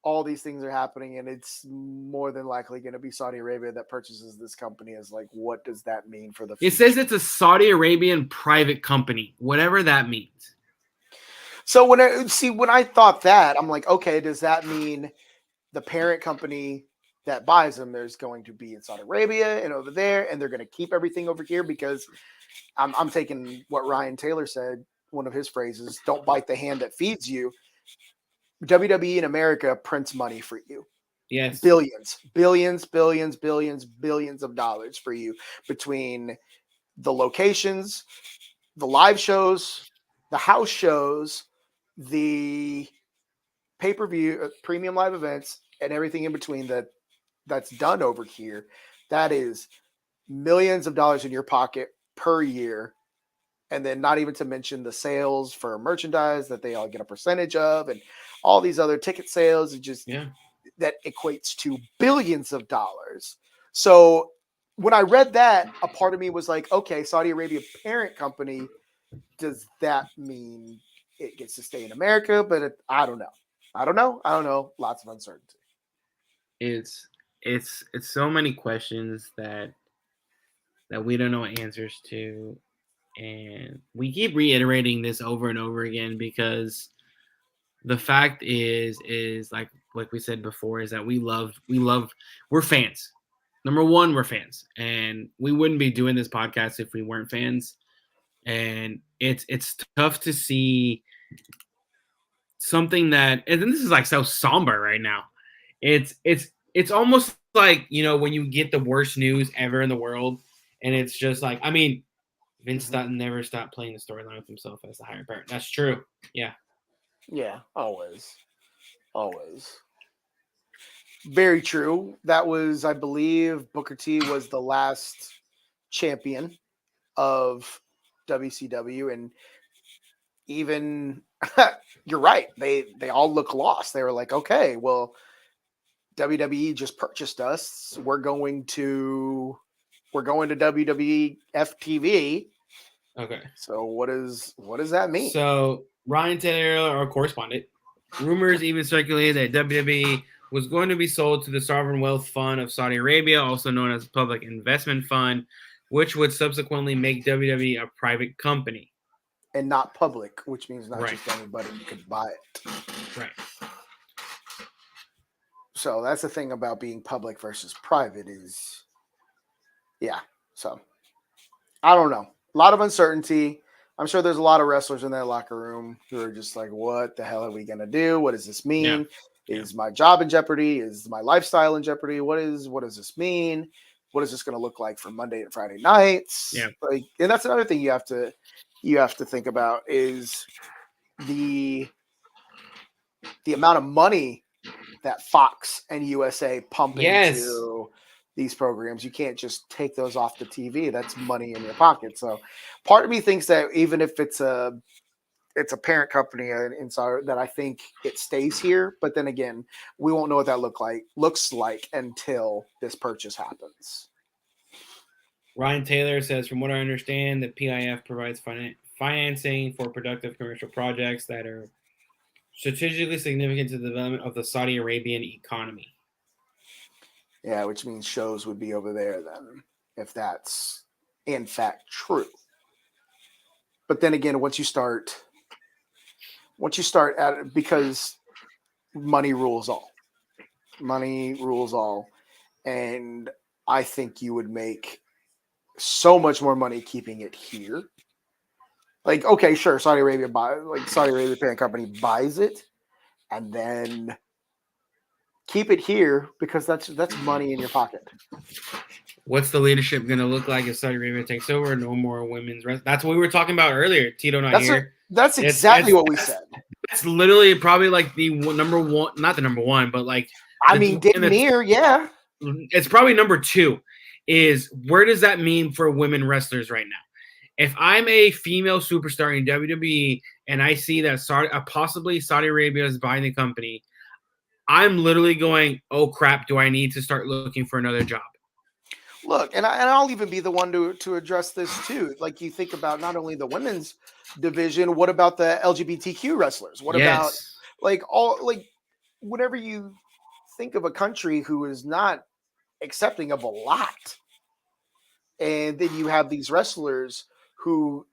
all these things are happening and it's more than likely going to be Saudi Arabia that purchases this company is like, what does that mean for the future? It says it's a Saudi Arabian private company, whatever that means. So when I thought that, I'm like, okay, does that mean the parent company that buys them is going to be in Saudi Arabia and over there, and they're going to keep everything over here? Because I'm taking what Ryan Taylor said, one of his phrases, don't bite the hand that feeds you. WWE in America prints money for you. Yes. Billions of dollars for you between the locations, the live shows, the house shows, the pay-per-view, premium live events, and everything in between that's done over here. That is millions of dollars in your pocket per year. And then not even to mention the sales for merchandise that they all get a percentage of and all these other ticket sales. It just that equates to billions of dollars. So when I read that, a part of me was like, okay, Saudi Arabia parent company, does that mean it gets to stay in America? But I don't know. Lots of uncertainty. It's so many questions that we don't know answers to. And we keep reiterating this over and over again because the fact is like we said before, is that we're fans. Number one, we're fans, and we wouldn't be doing this podcast if we weren't fans. And it's tough to see something that, and this is like so somber right now. It's almost like, you know, when you get the worst news ever in the world, and it's just like, I mean, Vince never stopped playing the storyline with himself as the higher parent. That's true. Yeah. Yeah, always. Very true. That was, I believe, Booker T was the last champion of WCW, and even you're right. They all look lost. They were like, okay, well, WWE just purchased us. We're going to WWE FTV. Okay. So what does that mean? So Ryan Taylor, our correspondent, rumors even circulated that WWE was going to be sold to the Sovereign Wealth Fund of Saudi Arabia, also known as Public Investment Fund, which would subsequently make WWE a private company. And not public, which means not just anybody could buy it. Right. So that's the thing about being public versus private is, yeah. So I don't know. A lot of uncertainty. I'm sure there's a lot of wrestlers in that locker room who are just like, what the hell are we going to do? What does this mean? Yeah. Is my job in jeopardy? Is my lifestyle in jeopardy? What does this mean? What is this going to look like for Monday and Friday nights? Yeah. Like, and that's another thing you have to think about is the amount of money that Fox and USA pump into these programs. You can't just take those off the TV. That's money in your pocket. So part of me thinks that even if it's a parent company inside, that I think it stays here. But then again, we won't know what that looks like until this purchase happens. Ryan Taylor says, from what I understand, the PIF provides financing for productive commercial projects that are strategically significant to the development of the Saudi Arabian economy. Yeah, which means shows would be over there then, if that's in fact true. But then again, once you start at it, because money rules all. Money rules all. And I think you would make so much more money keeping it here. Like, okay, sure, Saudi Arabia parent company buys it, and then keep it here because that's money in your pocket. What's the leadership going to look like if Saudi Arabia takes over? No more women's wrestling. That's what we were talking about earlier. Tito not here. That's exactly what we said. It's literally probably like the number one, not the number one, but like near, yeah. It's probably number two. Is where does that mean for women wrestlers right now? If I'm a female superstar in WWE and I see that possibly Saudi Arabia is buying the company, I'm literally going, oh crap, do I need to start looking for another job? Look, and I'll even be the one to address this too. Like, you think about not only the women's division, what about the LGBTQ wrestlers? What about whenever you think of a country who is not accepting of a lot, and then you have these wrestlers who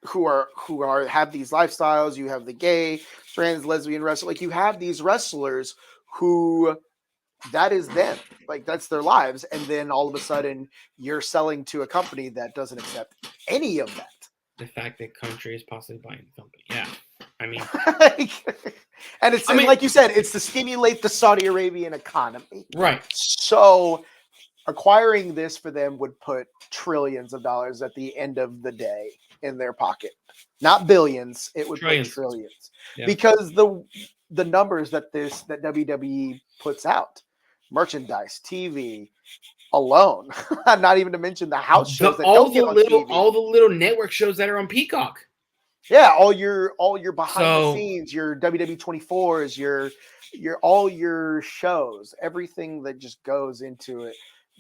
have these lifestyles. You have the gay, trans, lesbian wrestler. Like, you have these wrestlers who that is them. Like, that's their lives. And then all of a sudden you're selling to a company that doesn't accept any of that. The fact that country is possibly buying the company. Yeah. I mean, and like you said, it's to stimulate the Saudi Arabian economy. Right. So acquiring this for them would put trillions of dollars at the end of the day in their pocket. Not billions. It would put trillions. Yeah. Because the numbers that WWE puts out, merchandise, TV alone, not even to mention the house shows all the little network shows that are on Peacock. Yeah, all your behind the scenes, your WWE 24s, your all your shows, everything that just goes into it.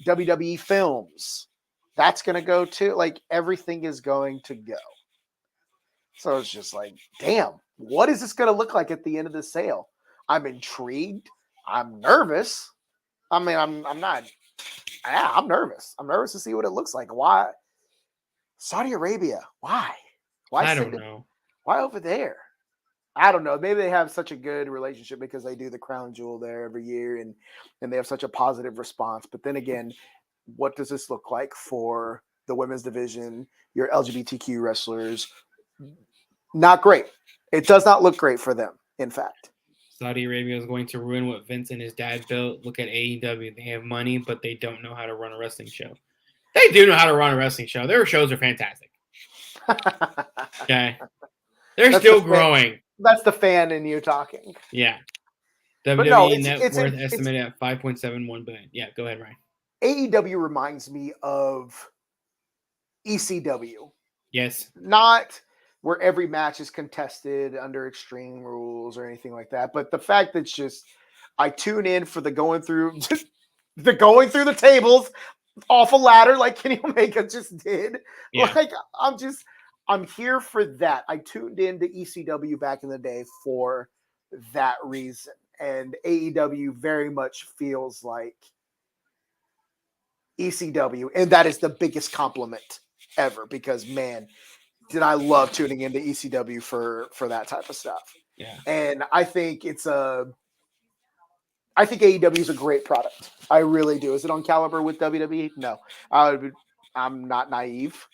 WWE films, that's going to go too. Like, everything is going to go. So it's just like, damn, what is this going to look like at the end of the sale? I'm intrigued. I'm nervous. I mean, I'm not. Yeah, I'm nervous. I'm nervous to see what it looks like. Why Saudi Arabia? Why? I don't know. Why over there? I don't know. Maybe they have such a good relationship because they do the crown jewel there every year, and they have such a positive response. But then again, what does this look like for the women's division? Your LGBTQ wrestlers, not great. It does not look great for them. In fact, Saudi Arabia is going to ruin what Vince and his dad built. Look at AEW. They have money, but they don't know how to run a wrestling show. They do know how to run a wrestling show. Their shows are fantastic. Okay. They're still growing. That's the fan in you talking. Yeah. WWE net worth estimated at $5.71 billion. Yeah, go ahead, Ryan. AEW reminds me of ECW. Yes. Not where every match is contested under extreme rules or anything like that, but the fact that just I tune in for the going through the tables off a ladder like Kenny Omega just did. Yeah. Like, I'm here for that. I tuned into ECW back in the day for that reason. And AEW very much feels like ECW. And that is the biggest compliment ever, because, man, did I love tuning into ECW for that type of stuff. Yeah. And I think AEW is a great product. I really do. Is it on caliber with WWE? No. I'm not naive.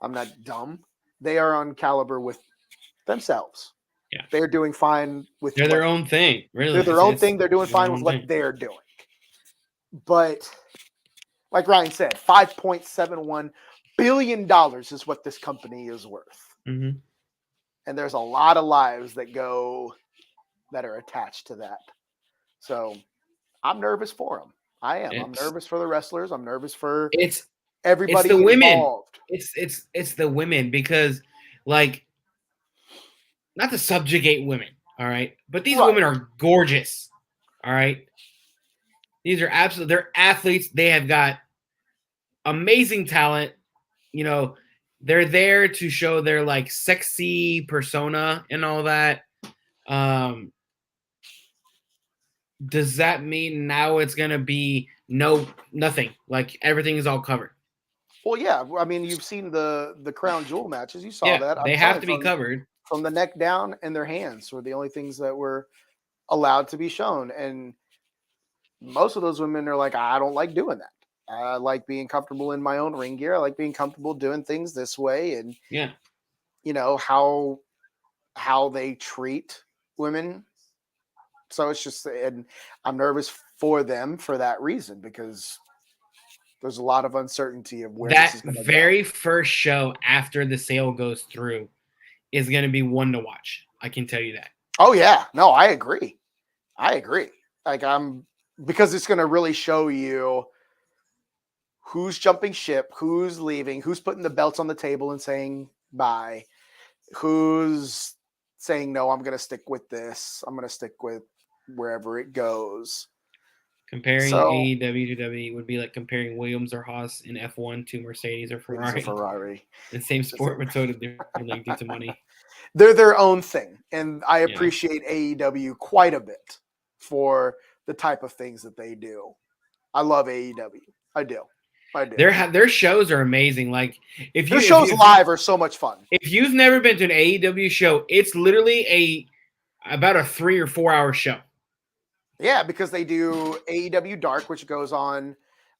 I'm not dumb. they are on caliber with themselves. Yeah. They're doing fine with They're their own thing, really. They're their own thing. They're doing fine with what thing. they're doing. But like Ryan said, $5.71 billion is what this company is worth. Mm-hmm. And there's a lot of lives that are attached to that. So I'm nervous for them. I am. I'm nervous for the wrestlers. I'm nervous for everybody it's the women. involved. It's the women, because, like, not to subjugate women, all right, but these women are gorgeous, all right. These are they're athletes. They have got amazing talent. You know, they're there to show their, like, sexy persona and all that. Does that mean now it's gonna be nothing? Like, everything is all covered? Well, yeah. I mean, you've seen the crown jewel matches. You saw that. They have to be covered from the neck down, and their hands were the only things that were allowed to be shown. And most of those women are like, I don't like doing that. I like being comfortable in my own ring gear. I like being comfortable doing things this way. And you know how they treat women. So it's just, and I'm nervous for them for that reason, because there's a lot of uncertainty of where that this is going to very first show after the sale goes through is going to be one to watch. I can tell you that. Oh yeah, no, I agree. Like, because it's going to really show you who's jumping ship, who's leaving, who's putting the belts on the table and saying bye, who's saying, no, I'm going to stick with this. I'm going to stick with wherever it goes. Comparing AEW to WWE would be like comparing Williams or Haas in F1 to Mercedes or Ferrari. The same sport, but totally different due to money. They're their own thing, and I appreciate AEW quite a bit for the type of things that they do. I love AEW. I do. Their shows are amazing. Like, their shows live are so much fun. If you've never been to an AEW show, it's literally about a 3 or 4 hour show. Yeah, because they do AEW Dark, which goes on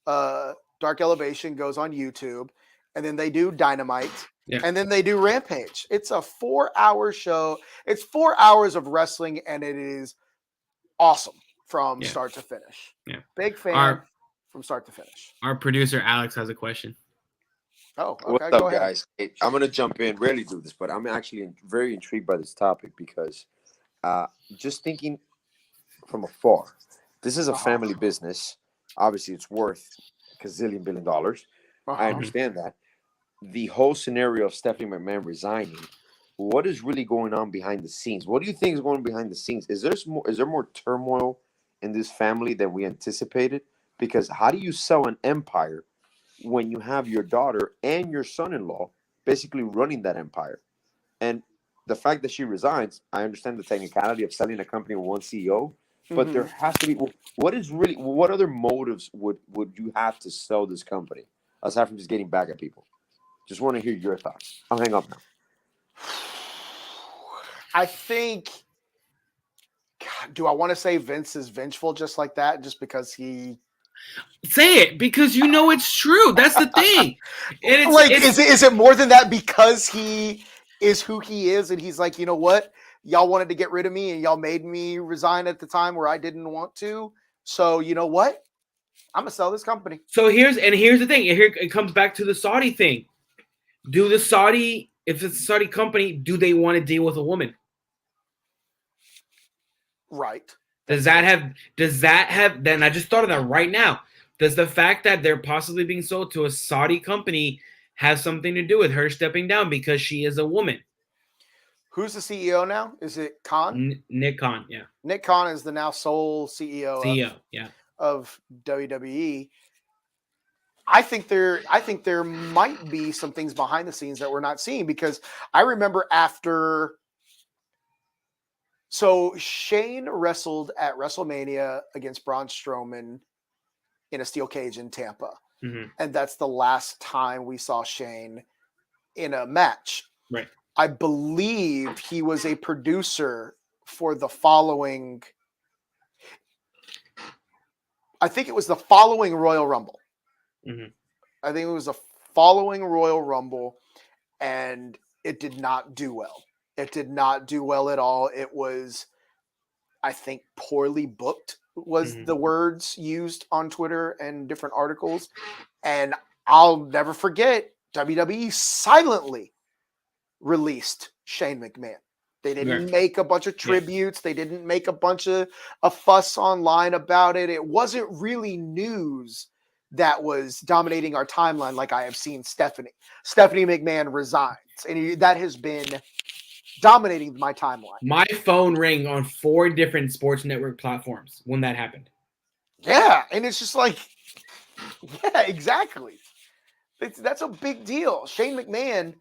Dark Elevation, goes on YouTube, and then they do Dynamite, and then they do Rampage. It's a 4-hour show. It's 4 hours of wrestling, and it is awesome from start to finish. Yeah, big fan from start to finish. Our producer Alex has a question. Oh, okay. What's up, guys? Hey, I'm gonna jump in. Rarely do this, but I'm actually very intrigued by this topic because just thinking from afar, this is a family business. Obviously, it's worth a gazillion billion dollars. I understand that. The whole scenario of Stephanie McMahon resigning, what is really going on behind the scenes? What do you think is going on behind the scenes? Is there more turmoil in this family than we anticipated? Because how do you sell an empire when you have your daughter and your son-in-law basically running that empire? And the fact that she resigns, I understand the technicality of selling a company with one CEO, but there has to be, what other motives would you have to sell this company aside from just getting back at people? Just want to hear your thoughts. I'll hang up now. I think, do I want to say Vince is vengeful just like that, just because he... Say it, because you know it's true. That's the thing. And is it more than that because he is who he is, and he's like, you know what? Y'all wanted to get rid of me, and y'all made me resign at the time where I didn't want to. So you know what? I'm gonna sell this company. So here's the thing. Here it comes back to the Saudi thing. If it's a Saudi company, do they want to deal with a woman? Right. Does that have? Then I just thought of that right now. Does the fact that they're possibly being sold to a Saudi company have something to do with her stepping down because she is a woman? Who's the CEO now? Is it Khan? Nick Khan, yeah. Nick Khan is the now sole CEO of WWE. I think there might be some things behind the scenes that we're not seeing, because I remember so Shane wrestled at WrestleMania against Braun Strowman in a steel cage in Tampa. Mm-hmm. And that's the last time we saw Shane in a match. Right. I believe he was a producer for the following. I think it was the following Royal Rumble. Mm-hmm. I think it was the following Royal Rumble, and it did not do well. It did not do well at all. It was, I think, poorly booked was the words used on Twitter and different articles. And I'll never forget, WWE silently released Shane McMahon. They didn't make a bunch of tributes. They didn't make a bunch of a fuss online about it. It wasn't really news that was dominating our timeline like I have seen Stephanie. Stephanie McMahon resigns. And that has been dominating my timeline. My phone rang on 4 different sports network platforms when that happened. Yeah, and it's just like, yeah, exactly. That's a big deal. Shane McMahon,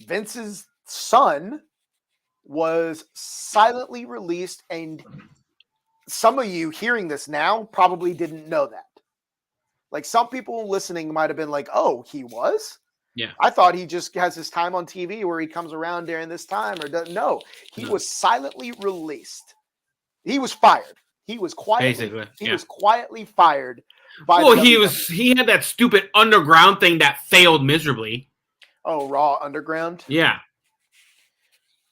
Vince's son, was silently released, and some of you hearing this now probably didn't know that. Like, some people listening might have been like, oh, he was? Yeah. I thought he just has his time on TV where he comes around during this time or doesn't. No, he was silently released. He was fired. He was quietly was quietly fired by he had that stupid underground thing that failed miserably. Oh, Raw Underground? Yeah.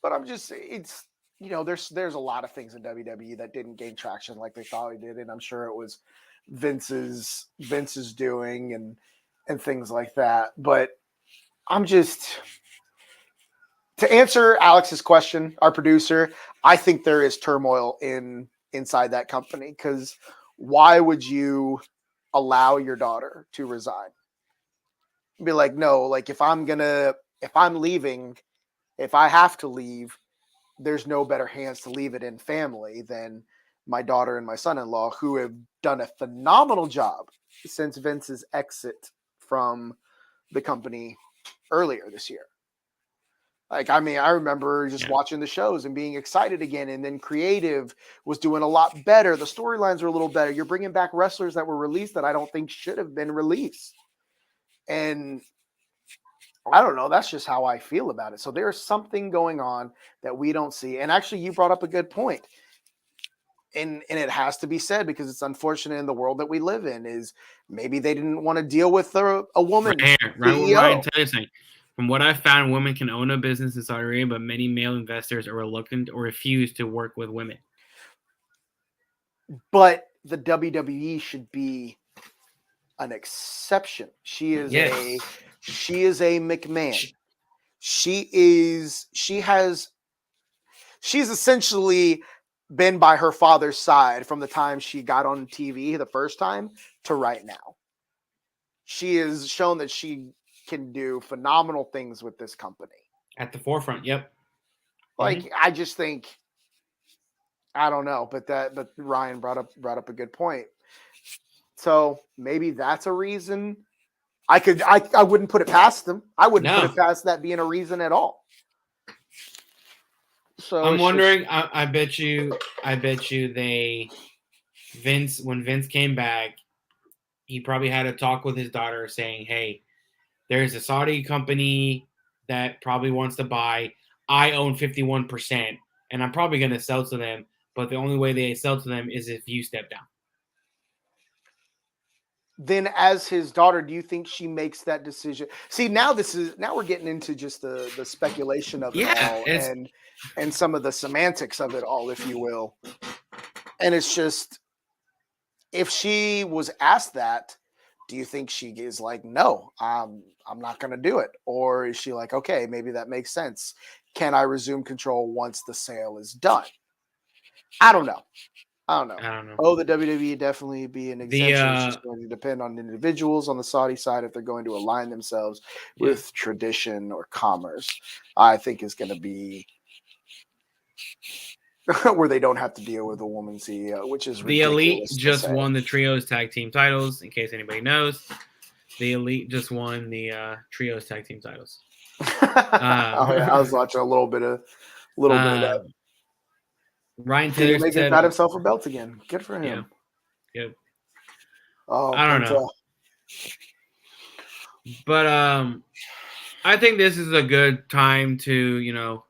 But I'm just, it's, you know, there's a lot of things in WWE that didn't gain traction like they thought it did, and I'm sure it was Vince's doing and things like that. But I'm just, to answer Alex's question, our producer, I think there is turmoil inside that company, because why would you allow your daughter to resign? Be like, no, like if I'm leaving, if I have to leave, there's no better hands to leave it in family than my daughter and my son-in-law, who have done a phenomenal job since Vince's exit from the company earlier this year. Like, I mean, I remember just watching the shows and being excited again. And then creative was doing a lot better. The storylines were a little better. You're bringing back wrestlers that were released that I don't think should have been released. And I don't know. That's just how I feel about it. So there's something going on that we don't see. And actually, you brought up a good point. And it has to be said, because it's unfortunate in the world that we live in, is maybe they didn't want to deal with a woman. Ryan, tell you something. From what I've found, women can own a business in Saudi Arabia, but many male investors are reluctant or refuse to work with women. But the WWE should be an exception. She is a McMahon. She's essentially been by her father's side from the time she got on TV the first time to right now. She has shown that she can do phenomenal things with this company. At the forefront, yep. Like, I just think, I don't know, but Ryan brought up a good point. So maybe that's a reason. I wouldn't put it past them. I wouldn't put it past that being a reason at all. So I'm wondering. I bet you when Vince came back, he probably had a talk with his daughter saying, "Hey, there's a Saudi company that probably wants to buy. I own 51%, and I'm probably going to sell to them. But the only way they sell to them is if you step down." Then, as his daughter, do you think she makes that decision? See, now we're getting into just the speculation of it all and some of the semantics of it all, if you will. And it's just, if she was asked that, do you think she is like, no, I'm not going to do it? Or is she like, okay, maybe that makes sense. Can I resume control once the sale is done? I don't know. Oh, the WWE definitely be an exemption. It's just going to depend on individuals on the Saudi side if they're going to align themselves with tradition or commerce. I think is going to be where they don't have to deal with a woman CEO, which is the Elite just won the Trios Tag Team titles. In case anybody knows, the Elite just won the Trios Tag Team titles. I was watching a little bit of that. Ryan Taylor got himself a belt again. Good for him. Yeah. Oh, I don't know. But I think this is a good time to,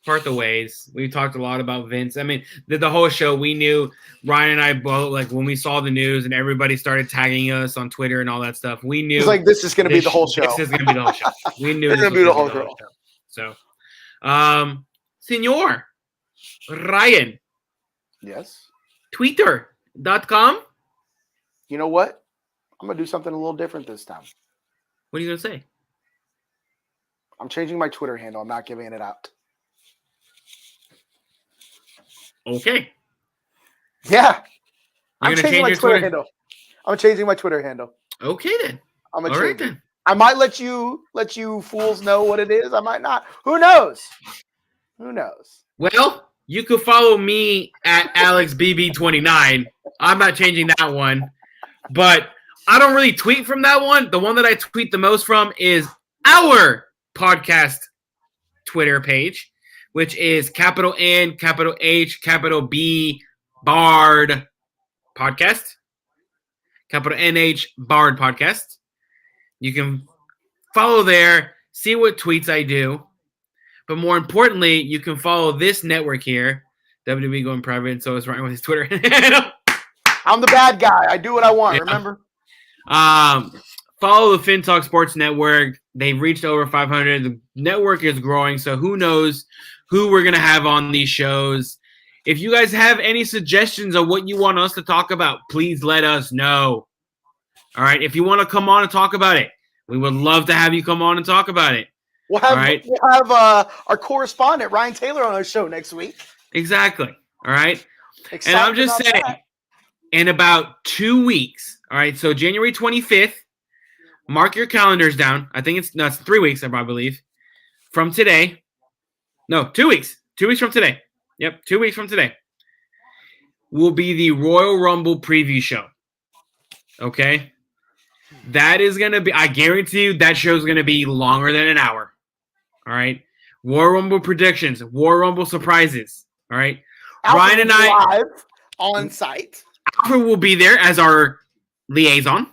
part the ways. We talked a lot about Vince. I mean, the whole show, we knew, Ryan and I both, like, when we saw the news and everybody started tagging us on Twitter and all that stuff, we knew. It's like, this is going to be the whole show. This is going to be the whole show. We knew it's going to be the whole show. So, Senor Ryan, Yes. Twitter.com. You know what? I'm gonna do something a little different this time. What are you gonna say? I'm changing my Twitter handle. I'm not giving it out. Okay. Yeah. You're I'm gonna changing change my your Twitter Twitter? handle. I'm changing my Twitter handle. Okay then. I'm gonna All right change it. then. I might let you fools know what it is. I might not. Who knows? Who knows? Well, you could follow me at AlexBB29. I'm not changing that one. But I don't really tweet from that one. The one that I tweet the most from is our podcast Twitter page, which is capital N, capital H, capital B, Bard Podcast. Capital NH Bard Podcast. You can follow there, see what tweets I do. But more importantly, you can follow this network here, WWE Going Private, and so is Ryan with his Twitter. I'm the bad guy. I do what I want. Yeah. Remember? Follow the Fin Talk Sports Network. They've reached over 500. The network is growing, so who knows who we're going to have on these shows. If you guys have any suggestions of what you want us to talk about, please let us know. All right? If you want to come on and talk about it, we would love to have you come on and talk about it. We'll have, All right. we'll have our correspondent, Ryan Taylor, on our show next week. Exactly. All right? Excited And I'm just about saying, that. in about 2 weeks, all right, so January 25th, mark your calendars down. I think it's 3 weeks, I believe, from today. No, 2 weeks. 2 weeks from today. Yep, 2 weeks from today will be the Royal Rumble preview show. Okay? That is going to be, I guarantee you, that show is going to be longer than an hour. All right? Royal Rumble predictions, Royal Rumble surprises. All right? Alfred Ryan and will be I, live on site Alfred will be there as our liaison.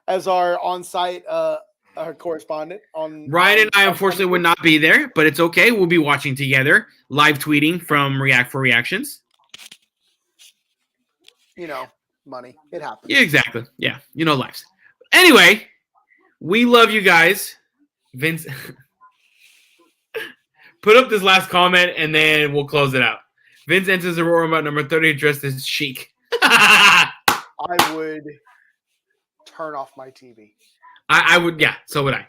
as our on-site our correspondent. Ryan and I, unfortunately, would not be there, but it's okay. We'll be watching together, live tweeting from React for Reactions. You know, money. It happens. Yeah, exactly. Yeah, you know lives. Anyway, we love you guys. Vince, put up this last comment, and then we'll close it out. Vince enters the Royal Rumble number 30 dressed as chic. I would turn off my TV. I would, yeah, so would I.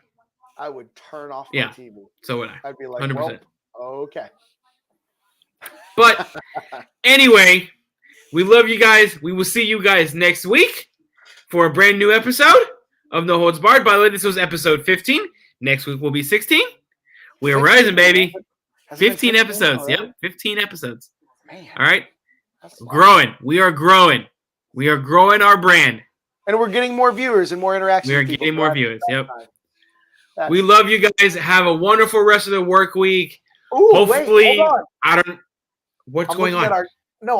I would turn off Yeah. my TV. So would I. I'd be like, 100%. well, okay. But anyway, we love you guys. We will see you guys next week for a brand new episode of No Holds Barred. By the way, this was episode 15. Next week will be 16. We are rising, baby. Has it been 15 episodes. already? Yep, 15 episodes. Man, All right? that's a lot. Growing. We are growing. We are growing our brand. And we're getting more viewers and more interactions. We are with people getting more throughout viewers. that Yep. time. That's- We love you guys. Have a wonderful rest of the work week. Ooh, Hopefully, wait, hold on. I don't. What's I'm going looking on?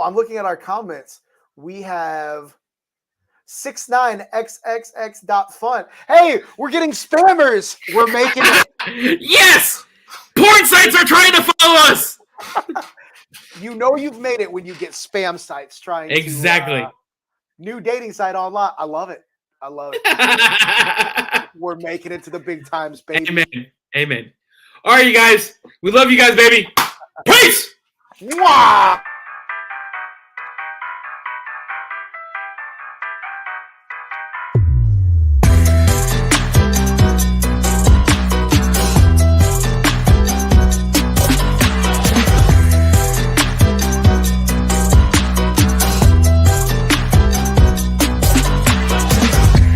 I'm looking at our comments. We have 69xxx.fun. Hey, we're getting spammers. We're making it. Yes! Porn sites are trying to follow us. You know you've made it when you get spam sites trying Exactly. to new dating site online. I love it. I love it. We're making it to the big times, baby. Amen. Amen. All right, you guys. We love you guys, baby. Peace. Mwah!